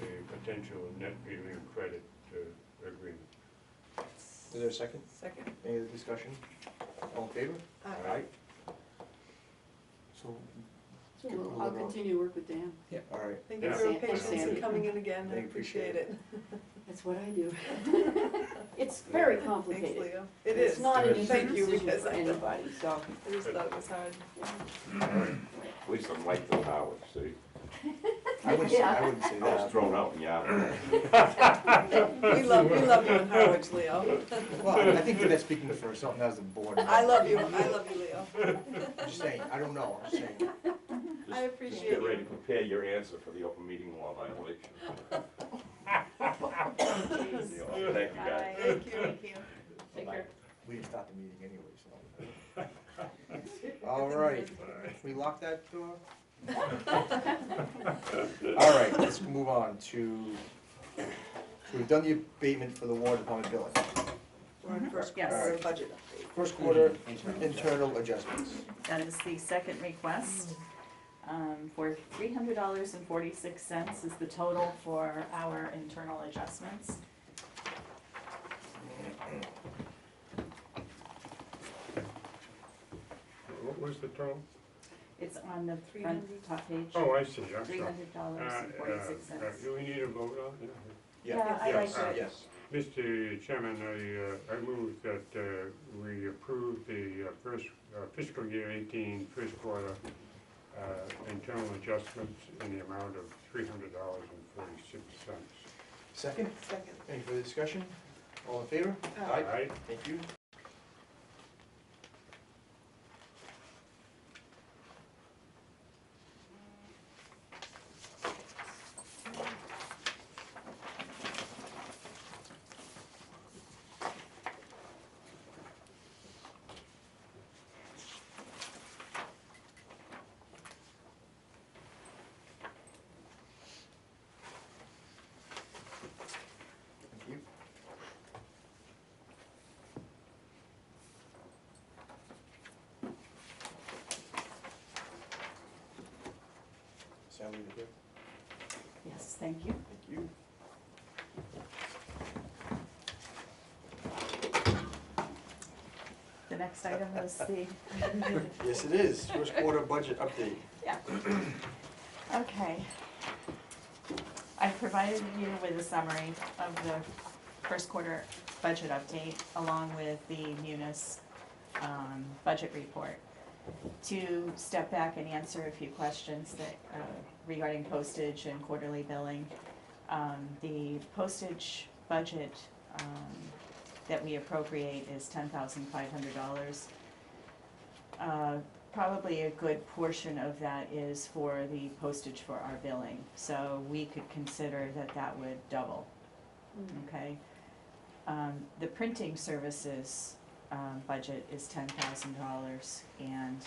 a potential net metering credit agreement. Is there a second? Second. Any other discussion? All in favor? Aye. So, So Good, we'll- we'll I'll let her- continue to work with Dan. all right. Thank you Yeah. for your Yeah. patience in Sandy. coming in again, I Thank you, appreciate it. That's what I do. It's very Thanks, complicated. Leo. It It's is. not an easy Thank you, decision because for I anybody, so. I just thought it was hard. At least I'm like the Howard, see? I wouldn't say I was that. thrown out in Yavin. We love you in Harwich, Leo. Well, I think that's speaking for something as a board. I love you, Leo. I'm just saying, I don't know, I'm just saying. I Just appreciate get ready you. to prepare your answer for the open meeting law violation. Jeez. Thank you, guys. Thank you. Thank you. Take care. We didn't start the meeting anyway, so. All right, we lock that door? All right, let's move on to, so we've done the abatement for the water department billing. We're on first Yes. quarter budget update. First quarter internal adjustments. That is the second request. For $300.46 is the total for our internal adjustments. What was the total? It's on the front 300. top page. Oh, I see, I'm sorry. $300.46. Do we need a vote on it? Yeah, I like Yes. that. Yes. Mr. Chairman, I move that we approve the first fiscal year 18 first quarter internal adjustments in the amount of $300.46. Second, Second. any further discussion? All in favor? Aye. Aye. Thank you. Thank you. Sally, you here? Yes, thank you. Thank you. The next item is the, Yes, it is, first quarter budget update. yeah. Okay. I provided you with a summary of the first quarter budget update along with the Munis budget report. To step back and answer a few questions that regarding postage and quarterly billing. The postage budget that we appropriate is $10,500. Probably a good portion of that is for the postage for our billing, so we could consider that that would double, okay? The printing services budget is $10,000, and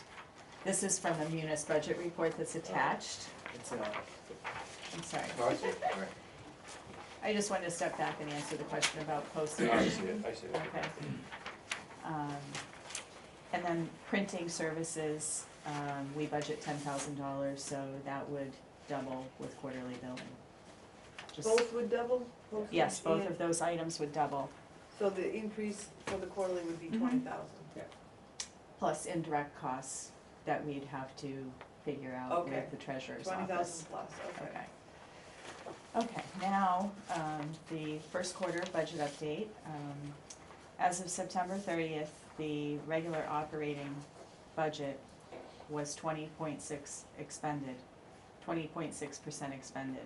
this is from the Munis budget report that's attached. It's, I'm sorry. no, I see it, all right. I just wanted to step back and answer the question about postage. I see it, I see it. Okay. And then printing services, we budget $10,000, so that would double with quarterly billing. Just- Both would double? Postage Yes, both and- of those items would double, So the increase for the quarterly would be Mhm. 20,000? plus indirect costs that we'd have to figure out Okay. with the treasurer's 20,000 office. plus, okay. Okay, now, the first quarter budget update. As of September 30th, the regular operating budget was 20.6 expended, 20.6% expended.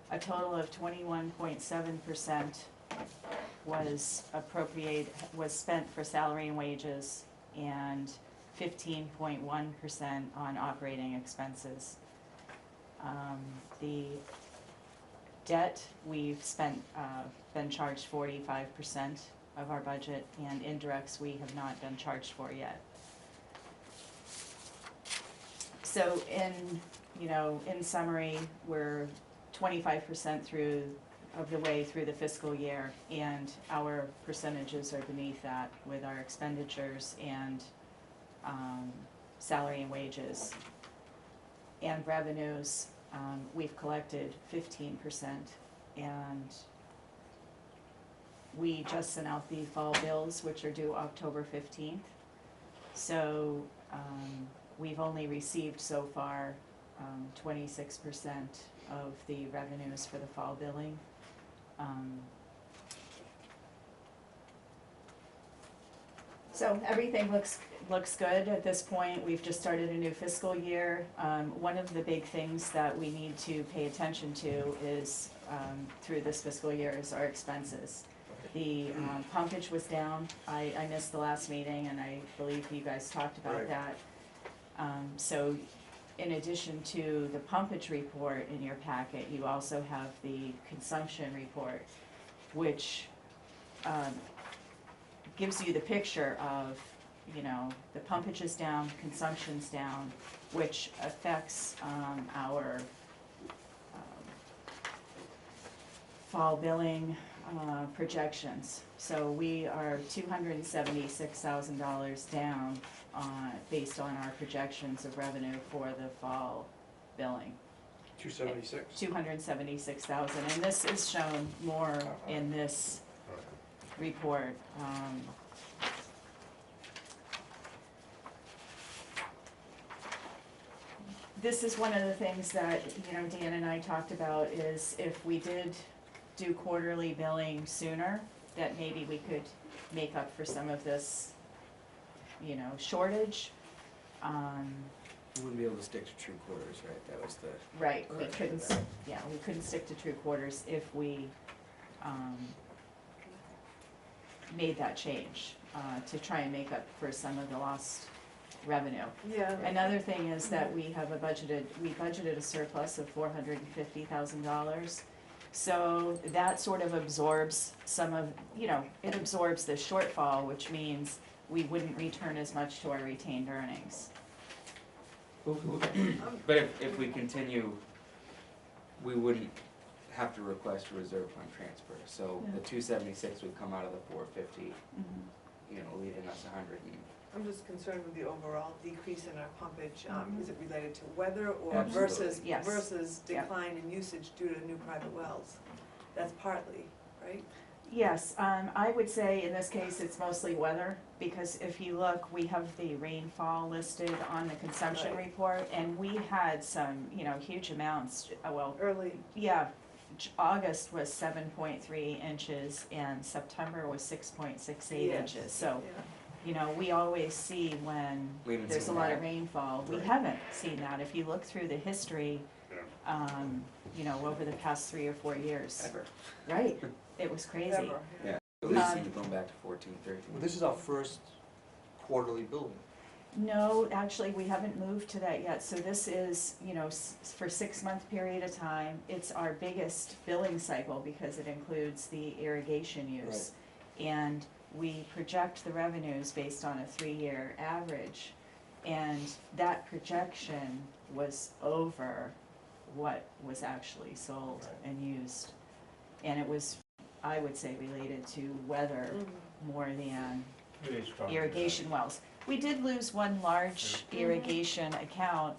A total of 21.7% was spent for salary and wages, and 15.1% on operating expenses. The debt, we've been charged 45% of our budget, and indirects we have not been charged for yet. So in summary, we're 25% of the way through the fiscal year, and our percentages are beneath that with our expenditures and salary and wages. and revenues, we've collected 15%, and we just sent out the fall bills, which are due October 15th. So we've only received so far 26% of the revenues for the fall billing. So everything looks good at this point. We've just started a new fiscal year. One of the big things that we need to pay attention to is, through this fiscal year, is our expenses. The pumpage was down. I missed the last meeting, and I believe you guys talked about Right. that. So in addition to the pumpage report in your packet, you also have the consumption report, which gives you the picture of, you know, the pumpage is down, consumption's down, which affects our fall billing projections. So we are $276,000 down based on our projections of revenue for the fall billing. 276? 276,000, and this is shown more in this report. This is one of the things that, you know, Dan and I talked about, is if we did do quarterly billing sooner, that maybe we could make up for some of this, you know, shortage. We wouldn't be able to stick to true quarters, right? That was the. Right, we Correct. couldn't, yeah, we couldn't stick to true quarters if we made that change to try and make up for some of the lost revenue. Yeah. Another thing is that we budgeted a surplus of $450,000. So that sort of absorbs some of, you know, it absorbs the shortfall, which means we wouldn't return as much to our retained earnings. But if we continue, we wouldn't have to request a reserve fund transfer. So Yeah. the 276 would come out of the 450, Mhm. you know, leaving us 100 and. I'm just concerned with the overall decrease in our pumpage. Mhm. Is it related to weather or Absolutely. Yes. versus Yeah. decline in usage due to new private wells? That's partly, right? Yes, I would say in this case, it's mostly weather, because if you look, we have the rainfall listed on the consumption Right. report, and we had some, you know, huge amounts, well, Early, yeah, August was 7.3 inches, and September was 6.68 Yes. inches, so, yeah. you know, we always see when We haven't there's a seen lot that. of rainfall. We Right. haven't seen that. If you look through the history, Yeah. you know, over the past 3 or 4 years. Ever. Right, it was crazy. Ever, Yeah. At least Um, going back to 14, 13. Well, this is our first quarterly building. No, actually, we haven't moved to that yet, so this is, you know, for 6-month period of time. It's our biggest billing cycle because it includes the irrigation use. And we project the revenues based on a 3-year average, and that projection was over what was actually sold Right. and used. And it was, I would say, related to weather Mhm. more than It is fun. irrigation wells. We did lose one large Mhm. irrigation account,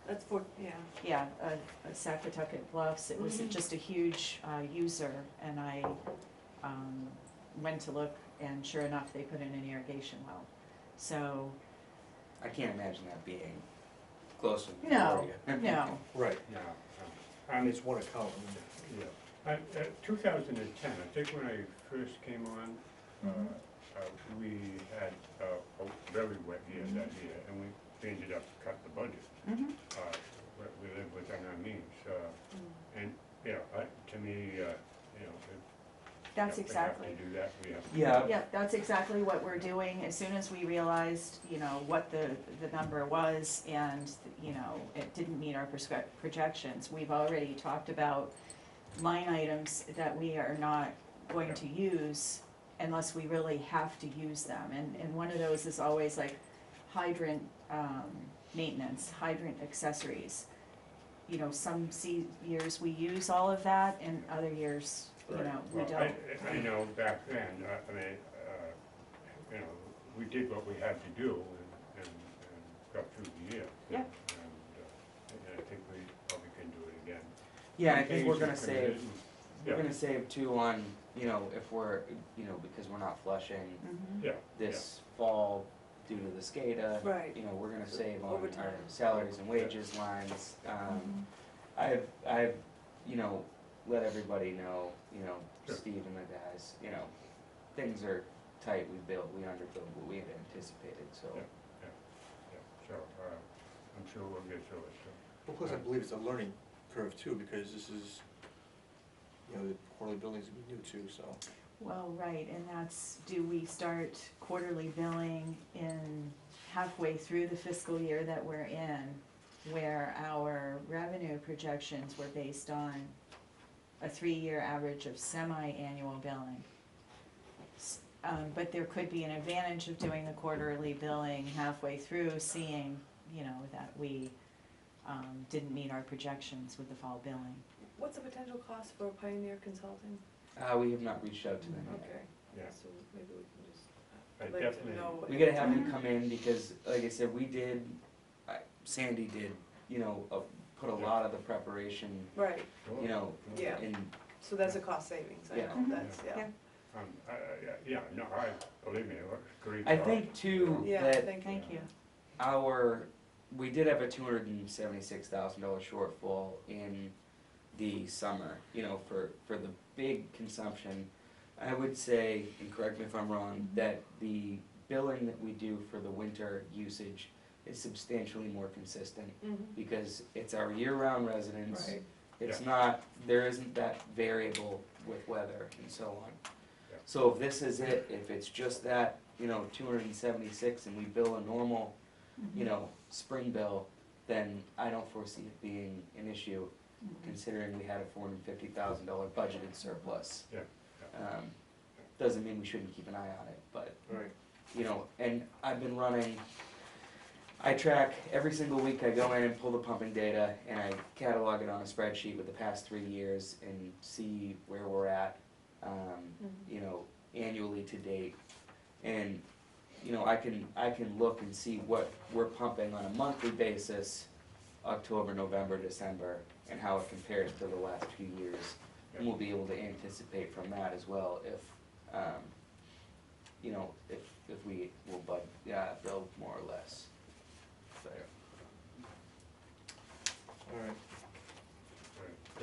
That's for, yeah. yeah, a Saquatucket Bluffs. It was Mhm. just a huge user, and I went to look, and sure enough, they put in an irrigation well. So, I can't imagine that being close to no, Victoria. no, Right. Yeah. And it's one account. Yeah. 2010, I think when I first came on, Mhm. we had a very wet year that year, and we ended up cutting the budget. Mhm. We live within our means, and, you know, to me, you know, That's if exactly. we have to do that, we have to. Yeah. Yeah, that's exactly what we're doing. As soon as we realized, you know, what the number was, and, you know, it didn't meet our projections, we've already talked about line items that we are not going to use unless we really have to use them. And one of those is always like hydrant maintenance, hydrant accessories. You know, some years we use all of that, and other years, you know, we Well, don't. I know back then, I mean, you know, we did what we had to do and got through the year. Yeah. And Yeah, I think we're gonna Some things save, Yeah. we're gonna save too on, you know, if we're, you know, because we're not flushing Mhm. Yeah, this fall due to the SCADA. Right. You know, we're gonna save on our Overtime. salaries and wages lines. Mhm. I've, you know, let everybody know, you know, Sure. Steve and the guys, you know, things are tight, we underbuilt what we had anticipated, so. Yeah. So, I'm sure we'll get through it, so. Well, plus I believe it's a learning curve too, because this is, you know, the quarterly billings will be new too, so. Well, right, and that's, do we start quarterly billing in halfway through the fiscal year that we're in, where our revenue projections were based on a 3-year average of semi-annual billing? But there could be an advantage of doing the quarterly billing halfway through, seeing, you know, that we didn't meet our projections with the fall billing. What's the potential cost for Pioneer Consulting? We have not reached out to them yet. Okay, Yeah. so maybe we can just, I I'd like to definitely- know. We gotta have them come in because, like I said, we did, Sandy did, you know, put a lot of the preparation, Right, you know, Yeah. in, so that's a cost savings, I Yeah. know, that's, yeah. No, believe me, it was great. I think too, Yeah, that Thank you. we did have a $276,000 shortfall in the summer, you know, for the big consumption. I would say, and correct me if I'm wrong, that the billing that we do for the winter usage is substantially more consistent Mhm. because it's our year-round residents. Right. It's Yeah. not, there isn't that variable with weather and so on. Yeah. So if this is it, if it's just that, you know, 276 and we bill a normal, you know, spring bill, then I don't foresee it being an issue, considering we had a $450,000 budgeted surplus. Yeah, Doesn't mean we shouldn't keep an eye on it, but, Right. you know, and I've been running, I track, every single week I go in and pull the pumping data, and I catalog it on a spreadsheet with the past 3 years and see where we're at, you know, annually to date. And, you know, I can look and see what we're pumping on a monthly basis, October, November, December, and how it compares to the last few years. And we'll be able to anticipate from that as well if, you know, if we will build more or less. So, All right. right.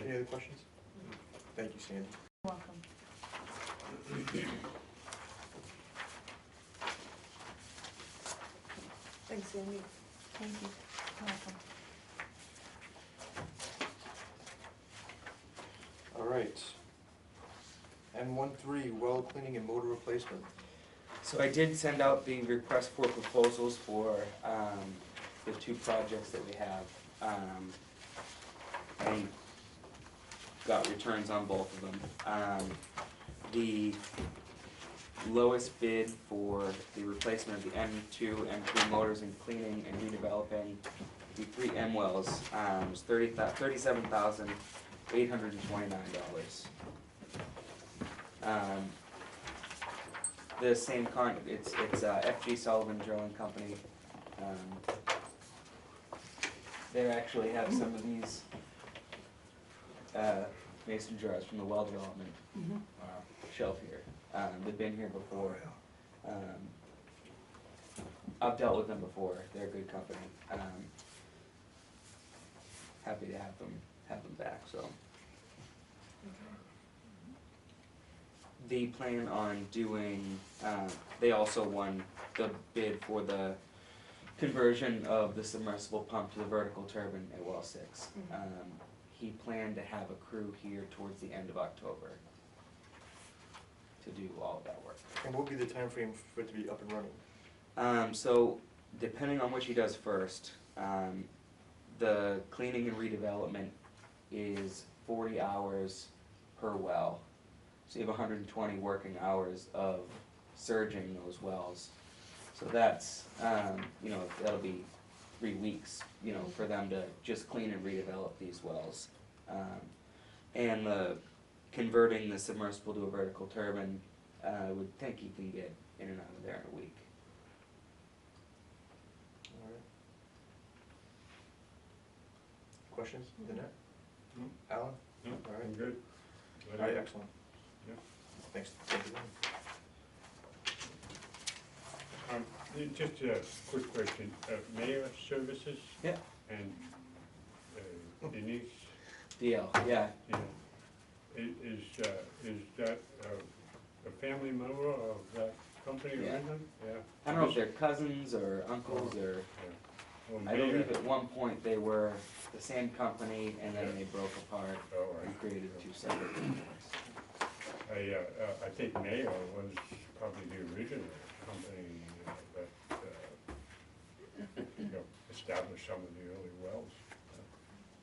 Any other questions? Thank you, Sandy. Welcome. Thanks, Sandy. Thank you. Welcome. All right. M13, well cleaning and motor replacement. So I did send out the request for proposals for the 2 projects that we have. And got returns on both of them. The lowest bid for the replacement of the M2, M3 motors and cleaning and redeveloping the 3 M wells was $37,829. The same it's FG Sullivan Drilling Company. They actually have some of these mason jars from the well development shelf here. They've been here before. I've dealt with them before. They're a good company. Happy to have them back. So they plan on doing. They also won the bid for the conversion of the submersible pump to the vertical turbine at well 6. He planned to have a crew here towards the end of October to do all of that work. And what would be the time frame for it to be up and running? So depending on which he does first, the cleaning and redevelopment is 40 hours per well. So you have 120 working hours of surging those wells. So that's, you know, that'll be 3 weeks, you know, for them to just clean and redevelop these wells. And converting the submersible to a vertical turbine, I would think you can get in and out of there in a week. All right. Questions, Danette? Alan? No, All right. I'm good. All right, excellent. Yeah. Thanks. Thank you. Just a quick question, mayor services Yeah. and Denise, DL, yeah. yeah, is that a family member of that company Yeah. originally? Yeah. I don't know if they're cousins or uncles or, Yeah. Well, I mayor- believe at one point they were the same company and then they broke apart Oh, I- and created two separate companies. I think Mayo was probably the original company that established some of the early wells.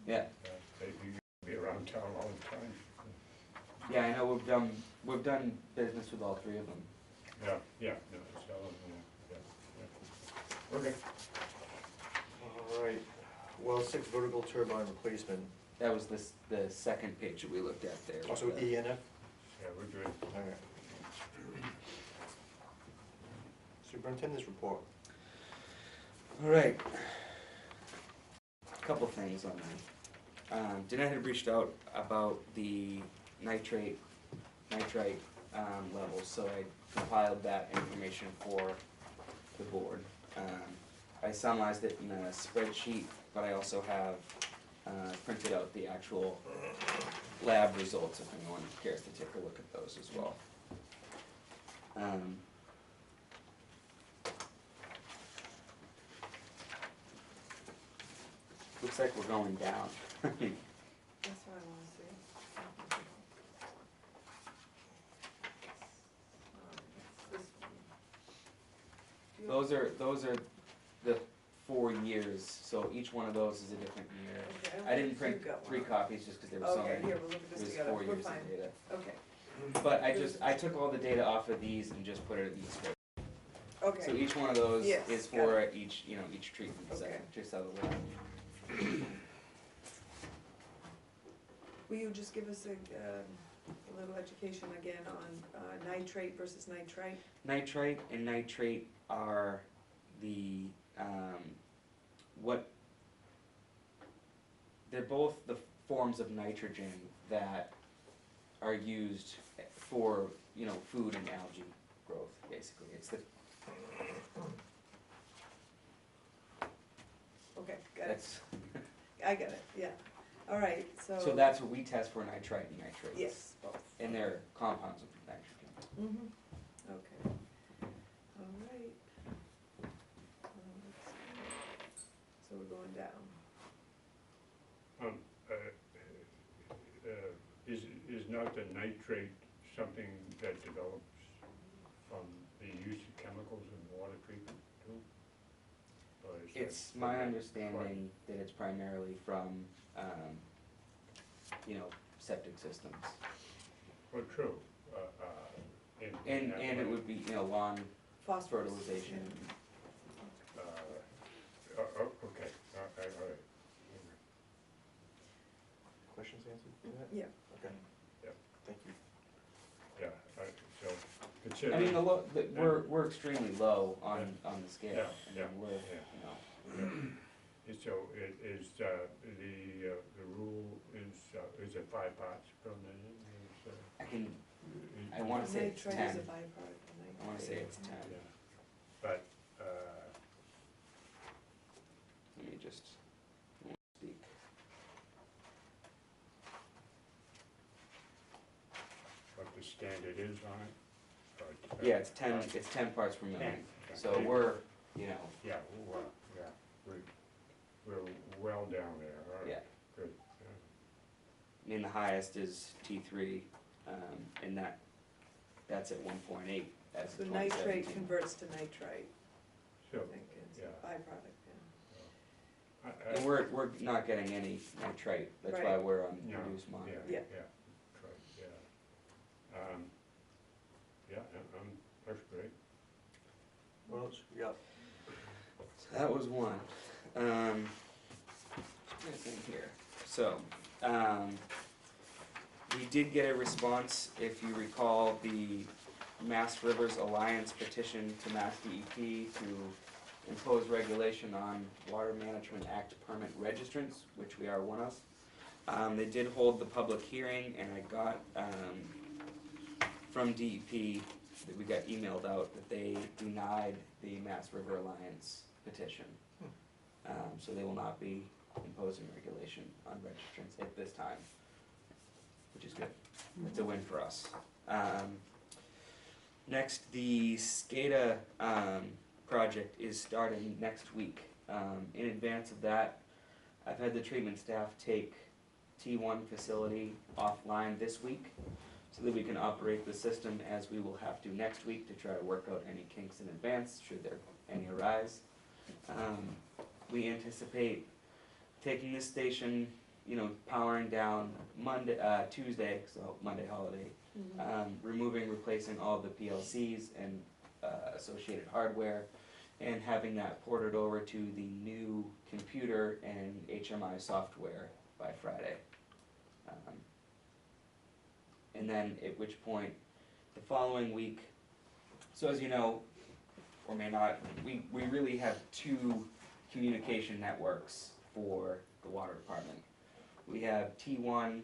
Yeah, They used to be around town all the time. yeah, I know we've done business with all three of them. Yeah, no, it's all, yeah. Okay. All right. Well, 6 vertical turbine replacement. That was the second page that we looked at there. with Also the- E and F? Yeah, we're good. All right. Superintendent's report. All right. Couple things on that. Danette had reached out about the nitrite levels, so I compiled that information for the board. I summarized it in a spreadsheet, but I also have printed out the actual lab results if anyone cares to take a look at those as well. Looks like we're going down. That's what I wanna see. This one. Those are the 4 years, so each one of those is a different year. Okay, I didn't print you've got 3 one. copies just because there were so Okay, many. here, we'll look at this There's together, 4 we're years fine, of data. okay, But I took all the data off of these and just put it in the spreadsheet. So okay, each one of those Yes, is got for each treatment Okay. set, just out of the way. will you just give us a little education again on nitrate versus nitrite? Nitrite and nitrate are the, they're both the forms of nitrogen that are used for, food and algae growth, basically. It's the, Okay, got it, that's, I got it, yeah, all right, so. so that's what we test for nitrite and nitrates. Yes, both. And they're compounds of nitrogen. Mm-hmm, okay, all right. Let's see. So we're going down. Is not the nitrate something that develops from the use of chemicals in water treatment too? Or is that It's my understanding that it's primarily from, septic systems. Well, true. And it would be, lawn Phosphorus. fertilization. Okay, all right. Questions answered to that? Yeah, Okay. Yeah. Thank you. Yeah, so I consider. mean, we're extremely low on the scale. Yeah, I mean, we're, So it is, the rule is it 5 parts per million? I wanna say it's nitrite is 10. a byproduct of nitrate. I wanna say it's 10. Yeah, but, Let me just, I won't speak. what the standard is on it? Or, Yeah, it's 10 parts per million. 10, So okay. we're, Yeah, well, yeah, we're well down there, all right. yeah. Good, I mean, the highest is T3, and that's at 1.8 as So of nitrate 2017. converts to nitrite, So, I think, it's yeah. a byproduct, yeah. And we're not getting any nitrite, that's why Right. we're on Yeah, reduced yeah, monitoring. Yeah. yeah, right, yeah. Yeah, that's great. What else we got? So that was one. Anything here? So, we did get a response, if you recall, the Mass Rivers Alliance petition to Mass DEP to impose regulation on Water Management Act permit registrants, which we are one of. They did hold the public hearing, and I got, from DEP, that we got emailed out that they denied the Mass River Alliance petition. So they will not be imposing regulation on registrants at this time, which is good. It's a win for us. Next, the SCADA project is starting next week. In advance of that, I've had the treatment staff take T1 facility offline this week so that we can operate the system as we will have to next week to try to work out any kinks in advance should there any arise. We anticipate taking this station, powering down Tuesday, so Monday holiday, removing, replacing all the PLCs and associated hardware, and having that ported over to the new computer and HMI software by Friday. And then at which point, the following week, so as you know, or may not, we really have two communication networks for the water department. We have T1,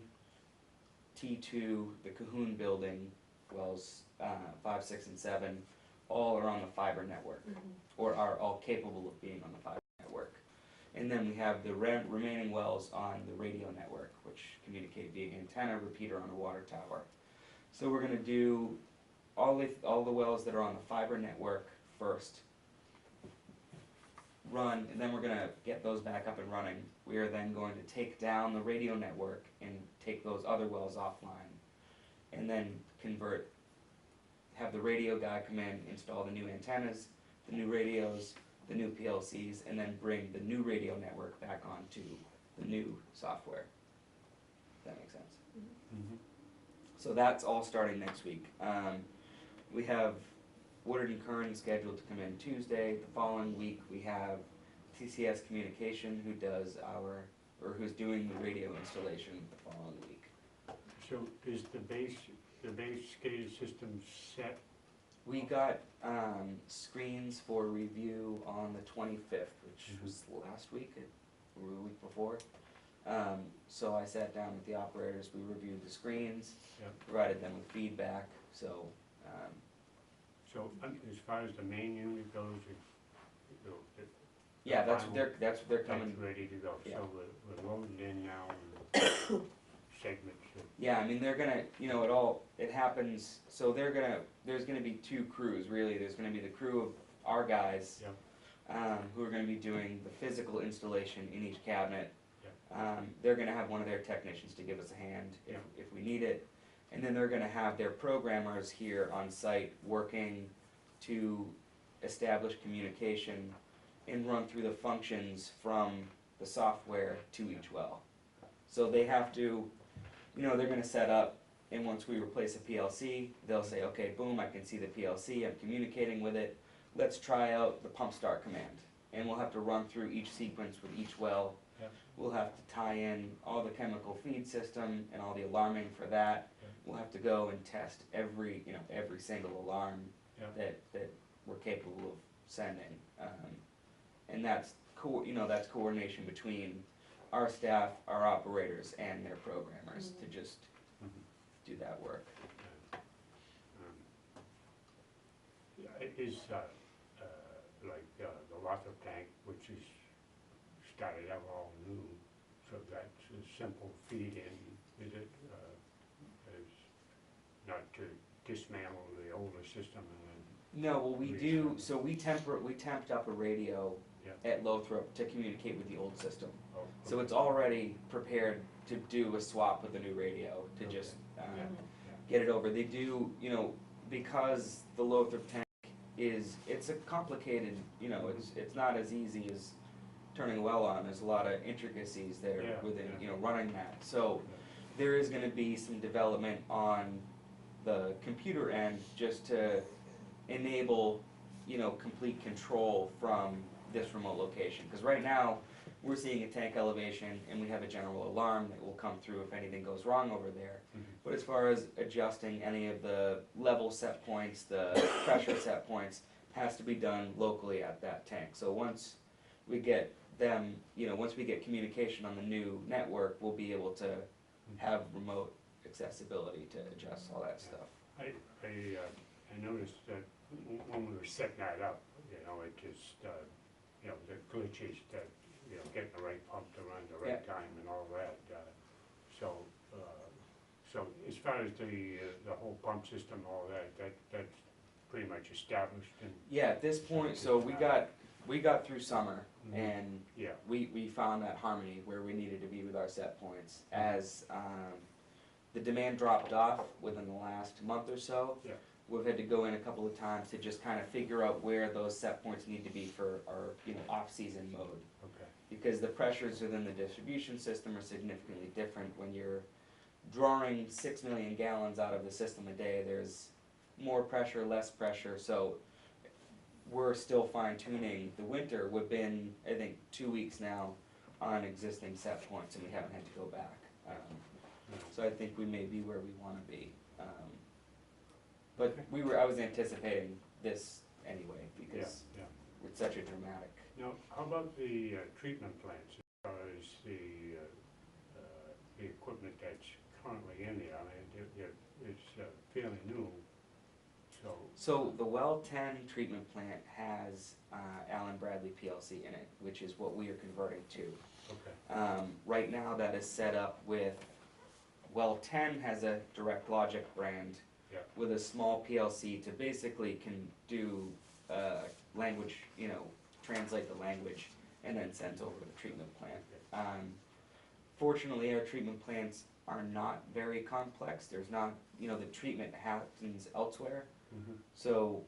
T2, the Cahoon building, wells 5, 6, and 7, all are on the fiber network, or are all capable of being on the fiber network. And then we have the remaining wells on the radio network, which communicate via antenna, repeater on a water tower. So we're going to do all the wells that are on the fiber network first, run, and then we're going to get those back up and running. We are then going to take down the radio network and take those other wells offline, and then have the radio guy come in, install the new antennas, the new radios, the new PLCs, and then bring the new radio network back onto the new software. If that makes sense. So that's all starting next week. We have Woodard and Kern scheduled to come in Tuesday. The following week we have TCS Communication who's doing the radio installation the following week. So is the base SCADA system set? We got screens for review on the 25th, which was last week or the week before. So I sat down with the operators, we reviewed the screens, provided them with feedback. So as far as the main unit goes, yeah, that's what they're coming. That's ready to go. Yeah. So we're loading in now and segments. Yeah, I mean they're gonna, it happens. So there's gonna be two crews really. There's gonna be the crew of our guys, who are gonna be doing the physical installation in each cabinet. They're gonna have one of their technicians to give us a hand if we need it, and then they're gonna have their programmers here on site working to establish communication and run through the functions from the software to each well. So they have to, they're going to set up, and once we replace a PLC, they'll say, okay, boom, I can see the PLC, I'm communicating with it, let's try out the pump start command. And we'll have to run through each sequence with each well. We'll have to tie in all the chemical feed system and all the alarming for that. We'll have to go and test every single alarm that we're capable of sending. And that's that's coordination between our staff, our operators, and their programmers to just do that work. Is like the Lothrop tank, which is started out all new, so that's a simple feed in, is it? Is not to dismantle the older system and then... No, well we do, so we temped up a radio at Lothrop to communicate with the old system. So it's already prepared to do a swap with the new radio to just get it over. They do, because the Lothrop tank it's a complicated, it's not as easy as turning a well on. There's a lot of intricacies there within, running that. So there is going to be some development on the computer end just to enable, complete control from this remote location. Because right now, we're seeing a tank elevation and we have a general alarm that will come through if anything goes wrong over there. But as far as adjusting any of the level set points, the pressure set points, has to be done locally at that tank. So once we get them, you know, once we get communication on the new network, we'll be able to have remote accessibility to adjust all that stuff. I noticed that when we were setting that up, you know, it just, you know, the glitches that, you know, getting the right pump to run the right time and all that. So, so as far as the whole pump system, all that's pretty much established and. Yeah, at this point, so we got through summer, Mhm. and Yeah, we found that harmony where we needed to be with our set points. As the demand dropped off within the last month or so, yeah, we've had to go in a couple of times to just kind of figure out where those set points need to be for our, you know, off-season mode. okay, Because the pressures within the distribution system are significantly different. When you're drawing 6 million gallons out of the system a day, there's more pressure, less pressure, so we're still fine tuning. The winter, we've been, I think, 2 weeks now on existing set points, and we haven't had to go back. So I think we may be where we want to be. But I was anticipating this anyway, yeah, because yeah. it's such a dramatic. Now, how about the treatment plants, as far as the equipment that's currently in there? I mean, it's fairly new, so. So the Well 10 treatment plant has Allen Bradley PLC in it, which is what we are converting to. Okay, Right now that is set up with, Well 10 has a Direct Logic brand yeah, with a small PLC to basically can do language, you know, translate the language and then send over to the treatment plant. Fortunately, our treatment plants are not very complex. There's not, you know, the treatment happens elsewhere. mhm, So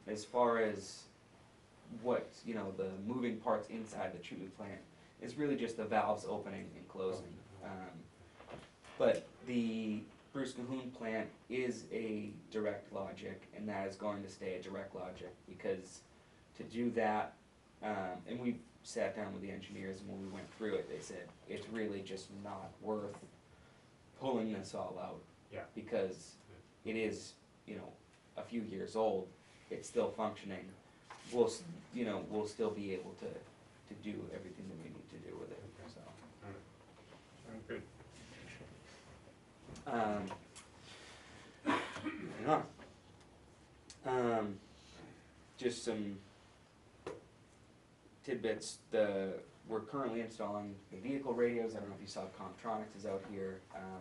as far as what, you know, the moving parts inside the treatment plant, it's really just the valves opening and closing. But the Bruce Cahoon plant is a Direct Logic, and that is going to stay a Direct Logic, because to do that, and we sat down with the engineers, and when we went through it, they said it's really just not worth pulling this all out, yeah, because it is, you know, a few years old, it's still functioning. You know, we'll still be able to do everything that we need to do with it, so. all right, sounds good. Hang on. Just some tidbits. We're currently installing the vehicle radios. I don't know if you saw Comptronics is out here.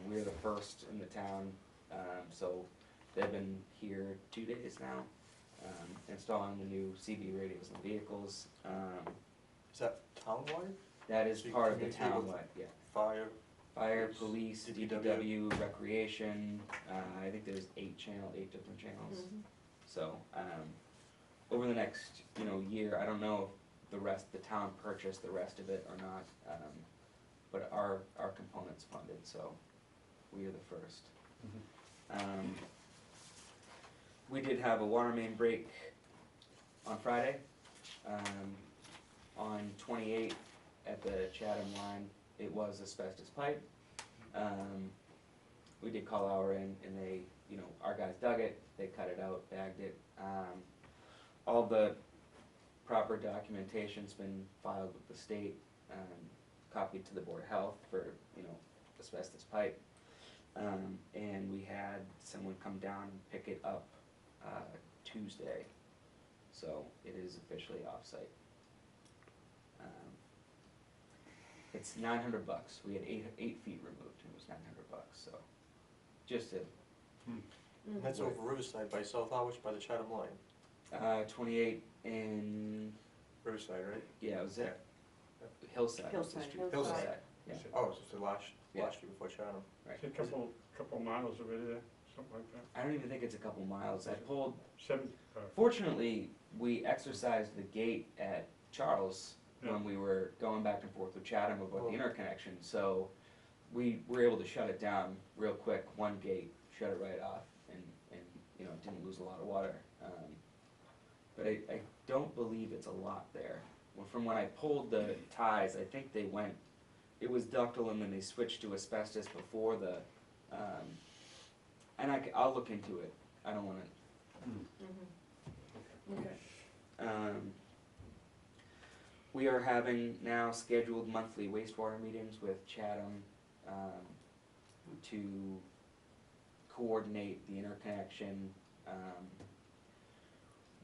We're the first in the town, so they've been here 2 days now, installing the new CB radios in the vehicles. Is that townwide? That is So you part of the communicate with townwide, yeah. Fire? Fire, Police, police, DPW, DPW, recreation, I think there's 8 different channels. Mhm. So, over the next, you know, year, I don't know if the town purchased the rest of it or not, but our component's funded, so we are the first. We did have a water main break on Friday, on 28 at the Chatham line. It was asbestos pipe. We did call our in, and they, you know, our guys dug it, they cut it out, bagged it. All the proper documentation's been filed with the state, copied to the Board of Health for, you know, asbestos pipe. And we had someone come down and pick it up Tuesday, so it is officially off-site. It's $900. We had 8 feet removed, and it was $900. So, just a And that's over Riverside by South Harwich by the Chatham line. 28 in, Riverside, right? yeah, it was it? Hillside. was the Hillside. street. Hillside. Yeah. Oh, it's the last Yeah. year before Chatham. Right. It's a couple miles over there, something like that. I don't even think it's a couple miles. I pulled. Seven, Fortunately, we exercised the gate at Charles Yeah. when we were going back and forth with Chatham about the Oh. interconnection. So we were able to shut it down real quick. One gate, shut it right off, and you know, didn't lose a lot of water. But I don't believe it's a lot there. Well, from when I pulled the ties, I think they went, it was ductile and then they switched to asbestos before the, and I'll look into it. I don't wanna, Mhm. Okay. we are having now scheduled monthly wastewater meetings with Chatham to coordinate the interconnection.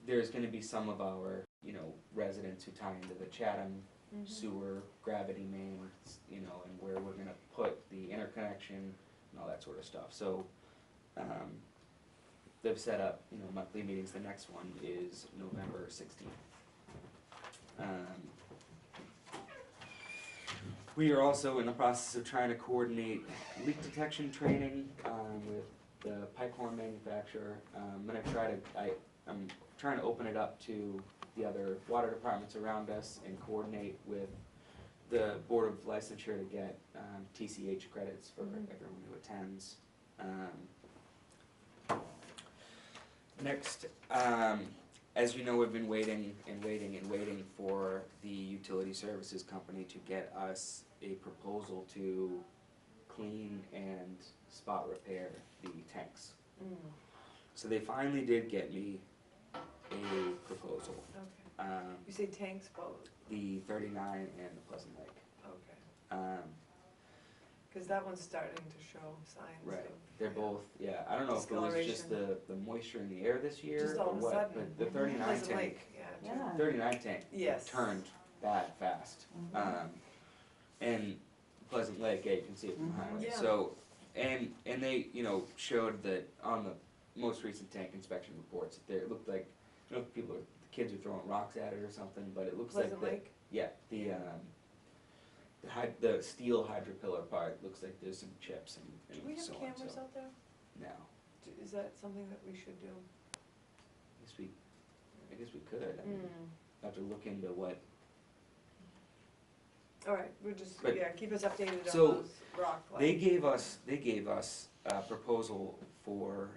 There's gonna be some of our, residents who tie into the Chatham sewer gravity mains, and where we're gonna put the interconnection and all that sort of stuff. So, they've set up, monthly meetings. The next one is November 16th. We are also in the process of trying to coordinate leak detection training with the pipehorn manufacturer. I'm trying to open it up to the other water departments around us and coordinate with the Board of Licensure to get TCH credits for everyone who attends. Next, as you know, we've been waiting for the utility services company to get us a proposal to clean and spot repair the tanks. So they finally did get me a proposal. Okay. You say tanks both? The 39 and the Pleasant Lake. Okay. Because that one's starting to show signs Right, of. they're both, yeah, I don't know if it was just the moisture in the air this year Just all or of a what, sudden. but the 39 Pleasant tank, Lake, yeah. Yeah. 39 tank Yes. turned bad fast. And Pleasant Lake, yeah, you can see it from the highway. Yeah. So, and they, showed that on the most recent tank inspection reports, that it looked like, the kids are throwing rocks at it or something, but it looks Pleasant like Lake? yeah, the steel hydropillar part looks like there's some chips and Do we have so on. cameras So out there? no, Is that something that we should do? I guess we could. I mean, have to look into what. All right, we're just, But- yeah, keep us updated on So, those rock. They gave us a proposal for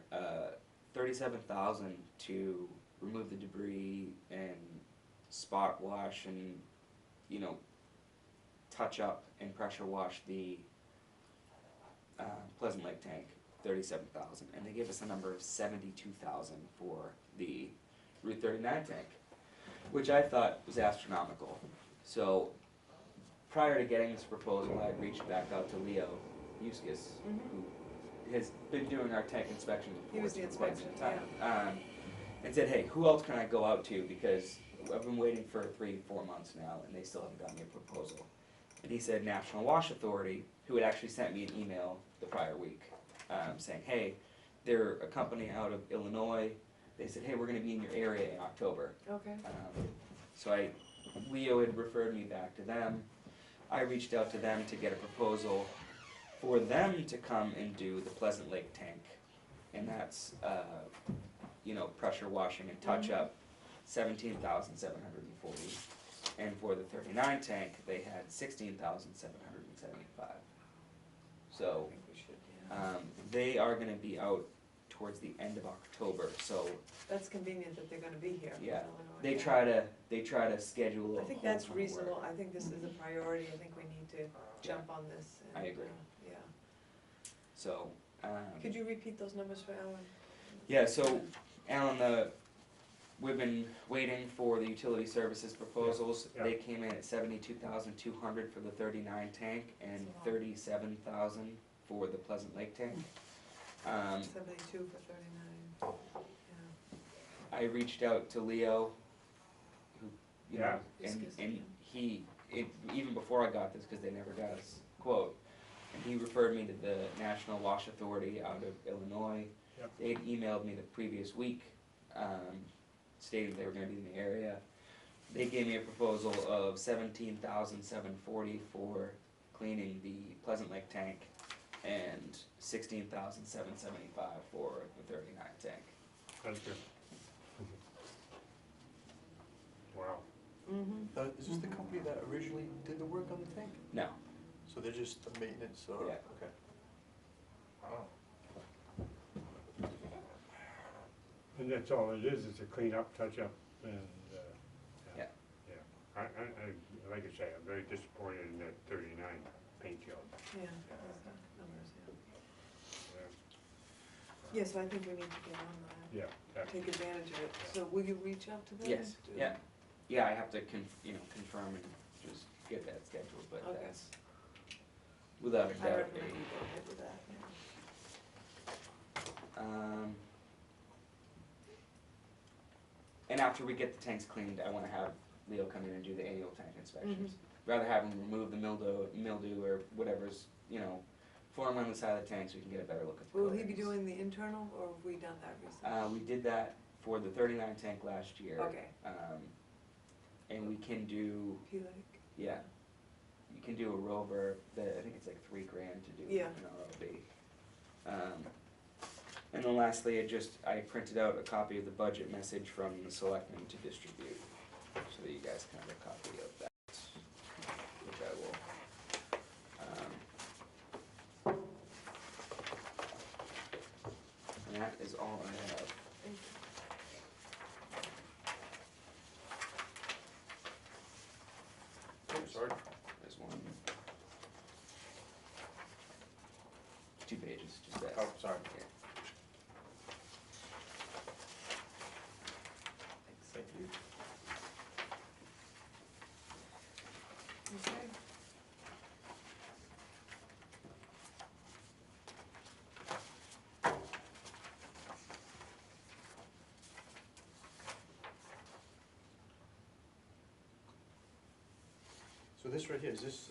$37,000 to remove the debris and spot wash and, touch up and pressure wash the Pleasant Lake tank, $37,000, and they gave us a number of $72,000 for the Route 39 tank, which I thought was astronomical. So prior to getting this proposal, I had reached back out to Leo Euskis, who has been doing our tank inspection He was reports the for quite some inspection, time. And said, hey, who else can I go out to, because I've been waiting for 3-4 months now and they still haven't gotten me a proposal. And he said National Wash Authority, who had actually sent me an email the prior week saying, hey, they're a company out of Illinois. They said, hey, we're going to be in your area in October. Okay. So Leo had referred me back to them. I reached out to them to get a proposal for them to come and do the Pleasant Lake tank. And that's, pressure washing and touch up, $17,740. And for the 39 tank, they had $16,775. I So, think we should, yeah. they are gonna be out towards the end of October, so, That's convenient that they're gonna be here. in yeah. Illinois. They try to schedule a I think whole that's ton of work. reasonable, I think this is a priority, I think we need to jump on this. I agree. Yeah. So, Could you repeat those numbers for Alan? yeah, so, Alan, we've been waiting for the utility services proposals. Yeah. They came in at $72,200 for the 39 tank and That's a lot. $37,000 for the Pleasant Lake tank. 72 for 39, yeah. I reached out to Leo, who, Yeah. and even before I got this, because they never got us a quote, and he referred me to the National Wash Authority out of Illinois. Yep. They had emailed me the previous week, stating they were gonna be in the area. They gave me a proposal of $17,740 for cleaning the Pleasant Lake tank and $16,775 for the 39 tank. That's good. Wow. Mm-hmm. Is this the company that originally did the work on the tank? No, So they're just the maintenance, or, Yeah. okay. Wow. And that's all it is a clean up, touch up, and, yeah. yeah. I, like I say, I'm very disappointed in that 39 paint job. Yeah, those numbers, yeah. Yeah. Yeah, so I think we need to get on that, Yeah, that, take advantage of it. So will you reach out to them? Yes, yeah. yeah, I have to confirm and just get that scheduled, but Okay. that's without a I doubt. recommend you go ahead with that, yeah. And after we get the tanks cleaned, I wanna have Leo come in and do the annual tank inspections. Mm-hmm. Rather have him remove the mildew or whatever's, form on the side of the tank so we can get a better look at the Will he be coatings. doing the internal, or have we done that recently? We did that for the 39 tank last year. Okay. And we can do, P-Lake? yeah, you can do a rover that I think it's like $3,000 to do Yeah. an ROV. And then lastly, I printed out a copy of the budget message from the selectmen to distribute, so that you guys can have a copy of that, which I will. And that is all I have. Thank you. Oh, sorry. There's one. 2 pages, just that. Oh, sorry. Yeah. Thank you. Okay. So this right here, is this,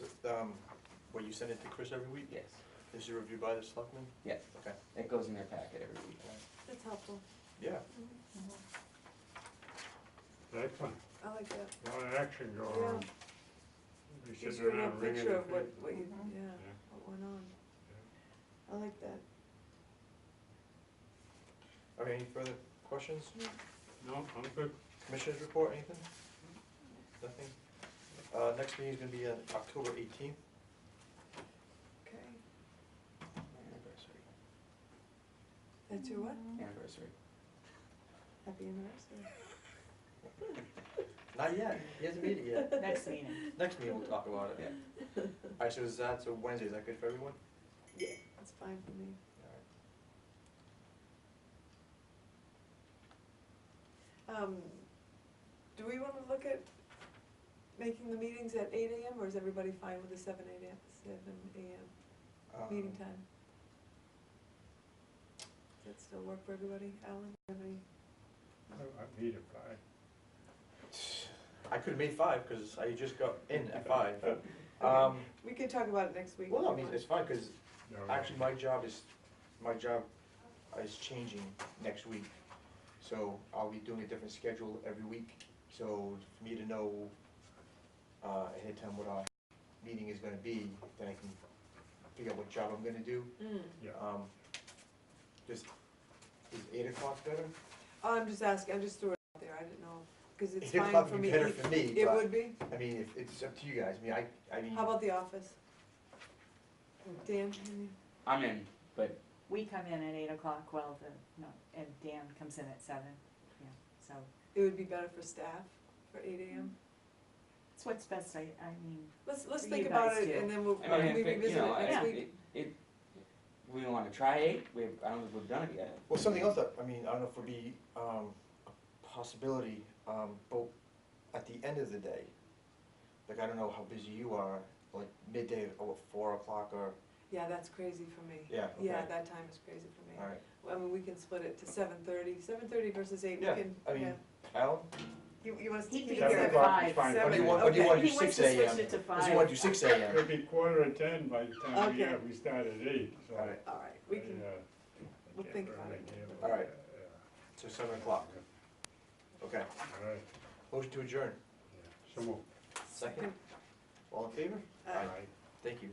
what you send it to Chris every week? Yes, This is reviewed by the selectmen? yes, Okay. it goes in their packet every week. That's helpful. Yeah. Excellent. I like that. A lot of action going Yeah. on. We Gives sit you a real around wringing picture our of what, feet. what you, Mhm. yeah, Yeah. what went on. I like that. Okay, any further questions? No, I'm good. Commissioners report, anything? Nothing? Next meeting's gonna be on October 18th. Okay. Anniversary. That's your what? Anniversary. Happy anniversary. Not yet, he hasn't made it yet. Next meeting. Next meeting we'll talk about it. Yeah. Alright, so so Wednesday, is that good for everyone? Yeah. That's fine for me. Do we wanna look at making the meetings at 8 AM, or is everybody fine with the 7 AM Alright. meeting time? Does that still work for everybody? Alan, have any? I meet at 5. I could've made 5, cause I just got in at 5. We could talk about it next week. Well, no, I if you mean, want. it's fine, cause No, actually my job is changing next week. So I'll be doing a different schedule every week, so for me to know, ahead of time what our meeting is gonna be, then I can figure out what job I'm gonna do. Yeah. Just, is 8 o'clock better? I'm just asking, I just threw it out there, I didn't know, cause it's 8 fine o'clock for would me. be better for me, It but, would be? I mean, if, it's up to you guys, I mean. How about the office? Dan, I'm in, but We come in at 8 o'clock, and Dan comes in at 7, yeah, so it would be better for staff for 8 AM? it's what's best, I mean, Let's You think about guys it do. and then we'll I mean, maybe revisit it next Yeah. week. We wanna try 8, I don't think we've done it yet. Well, something else that, I mean, I don't know if it would be, a possibility, but at the end of the day, like, I don't know how busy you are, like midday, or 4 o'clock, or, Yeah, that's crazy for me. yeah, Yeah, okay, that time is crazy for me. alright. I mean, we can split it to 7:30 versus 8, we Yeah, can, I mean, yeah. Alan, You want us to he'd keep be it here here? at 7 o'clock 5. is fine. or do you Seven, want, or do you okay. wanna do He wants 6 to switch AM? it to Or do you wanna do 5. 6 It'll AM? be 9:45 by the time Okay. we start at 8, so. Alright. All right, we can, I, we'll can't think really about it. deal with All right. that, So 7 o'clock, okay. yeah. All right, Motion to adjourn. yeah. So moved. Second. All in favor? Uh, Thank you.